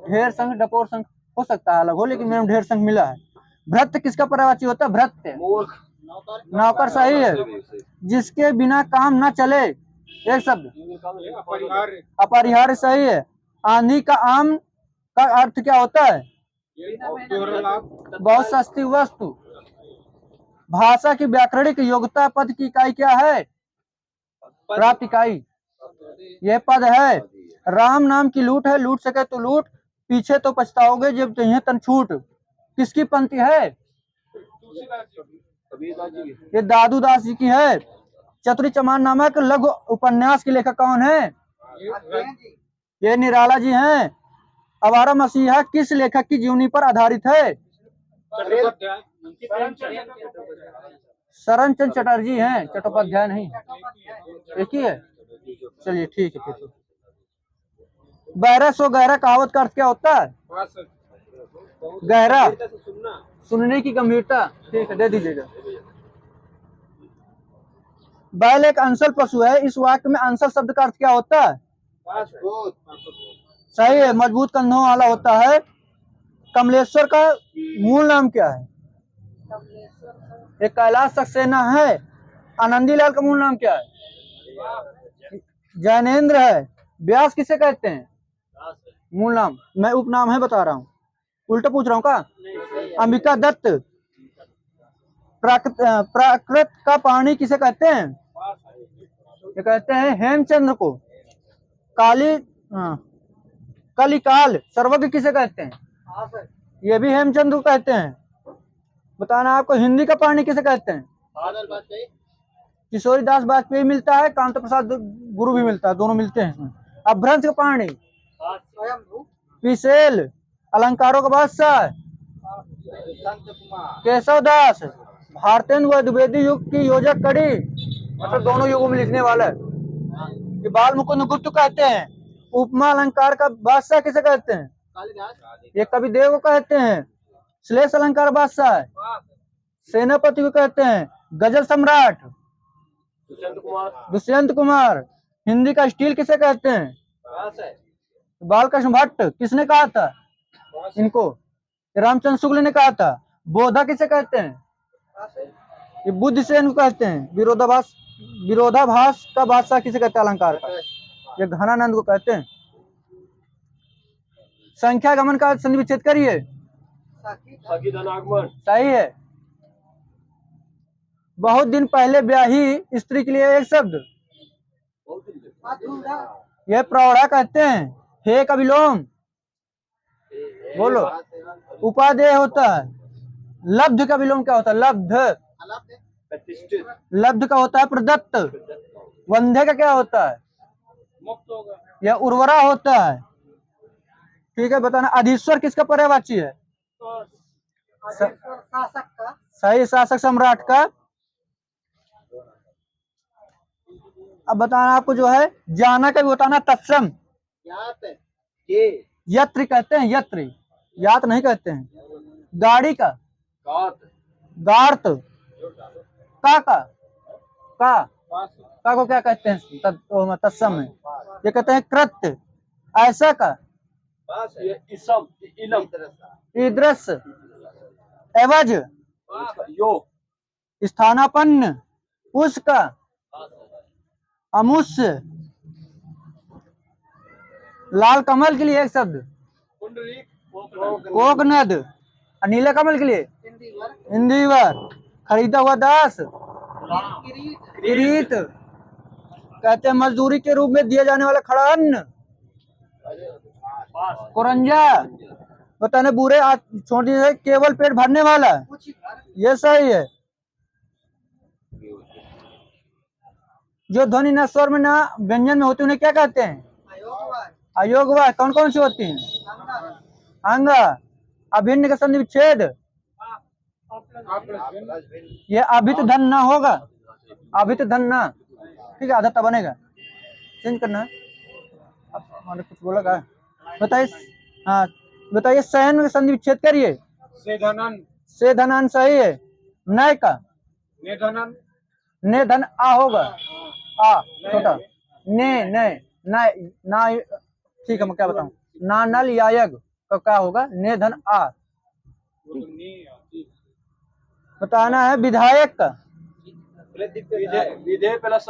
ढेर संख्य डपोर संख्य हो सकता है अलग हो, लेकिन मेरे ढेर संख्य मिला है। भ्रत किसका पर्यायवाची होता है? भ्रत नौकर सही है। जिसके बिना काम न चले, एक शब्द अपरिहार्य सही है। आंधी का आम का अर्थ क्या होता है? बहुत सस्ती वस्तु। भाषा की व्याकरणिक योग्यता पद की इकाई क्या है? प्राप्त इकाई। यह पद है। राम नाम की लूट है, लूट सके तो लूट, पीछे तो पछताओगे जब चाहिए तन छूट। किसकी पंक्ति है? कबीरदास जी की। ये दादू दास जी की है। चतुरी चमान नामक लघु उपन्यास के लेखक कौन है? ये निराला जी हैं। आवारा मसीहा किस लेखक की जीवनी पर आधारित है? शरण चंद्र चटर्जी हैं, चट्टोपाध्याय नहीं। एक ही है। चलिए ठीक है फिर तो। बहरा सो गहरा कहावत का अर्थ क्या होता है? गहरा सुनने की गंभीरता। ठीक है, दे दीजिएगा। बैल एक अंसल पशु है। इस वाक्य में अंसल शब्द का अर्थ क्या होता है? सही है, मजबूत कंधों वाला होता है। कमलेश्वर का मूल नाम क्या है? एक कैलाश सक्सेना है। आनंदी लाल का मूल नाम क्या है? जैनेन्द्र है। व्यास किसे कहते हैं? मूल नाम। मैं उपनाम है बता रहा हूँ, उल्टा पूछ रहा हूँ का? अंबिका दत्त। प्राकृत का पाणी किसे कहते हैं? ये कहते हैं हेमचंद्र को। कलिकाल सर्वज्ञ किसे कहते हैं? ये भी हेमचंद्र को कहते हैं। बताना आपको हिंदी का पाणी किसे कहते हैं? किशोरी दास वाजपेयी मिलता है, कांत प्रसाद गुरु भी मिलता है, दोनों मिलते हैं इसमें। अभ्रंश का पाणी पिसेल। अलंकारों का बादशाह केशव दास। भारतेंदु व द्विवेदी युग की योजक कड़ी, मतलब दोनों युगों में लिखने वाला है। ये बाल मुकुंद गुप्त कहते हैं। उपमा अलंकार का बादशाह किसे कहते हैं? ये कविदेव को कहते हैं। श्लेष अलंकार बादशाह है। सेनापति को कहते हैं। गजल सम्राट दुष्यंत कुमार। हिंदी का स्टील किसे कहते हैं? बालकृष्ण भट्ट। किसने कहा था इनको? रामचंद्र शुक्ल ने कहा था। बोधा किसे कहते हैं? ये बुद्धसेन को कहते हैं। विरोधाभास का बादशाह किसे कहते हैं अलंकार का? ये घनानंद को कहते हैं। संख्या गमन का संधि विच्छेद करिए। सखी धनागमन। सही है। बहुत दिन पहले ब्याही स्त्री के लिए एक शब्द। यह प्रौढ़ा कहते हैं। हे का विलोम बोलो। उपादेय होता है। लब्ध का विलोम क्या होता है? लब्ध। लब्ध का होता है प्रदत्त। वंध्य का क्या होता है? यह उर्वरा होता है। ठीक है, बताना अधीश्वर किसका पर्यायवाची है? सही, शासक सम्राट का। अब बताना आपको जो है जाना का भी बताना तत्सम। यत्र कहते हैं, यत्र, यात नहीं कहते हैं। गाड़ी का गार्त। का को क्या कहते हैं तत्सम में? ये कहते हैं कृत्य। ऐसा का ईदृश। एवज स्थानापन्न। उसका अमुष्य। लाल कमल के लिए एक शब्द कोकनद। नीले कमल के लिए इंदिवर। खरीदा हुआ दास किरीट। कहते हैं मजदूरी के रूप में दिया जाने वाला खड़ा अन्न कुरंजा। बताने बुरे छोड़ दीजिए। केवल पेट भरने वाला, ये सही है। जो ध्वनि न स्वर में ना व्यंजन में होती उन्हें क्या कहते हैं? अयोगवाय। कौन कौन सी होती हैं? अंग। अभिन्न का संधि विच्छेद। ये अभित धन ना होगा, अभित धन ना। ठीक है, आधा तब बनेगा। चेंज करना है। अब कुछ बोला का? बताइए। हाँ बताइए। शयन का संधि विच्छेद करिए। से धनन सही है। नय का ने धन आ होगा। आ छोटा ने ना। ठीक है, मैं क्या बताऊं? ना नल यायग का क्या होगा? ने धन आ। बताना है विधायक का विधेय प्लस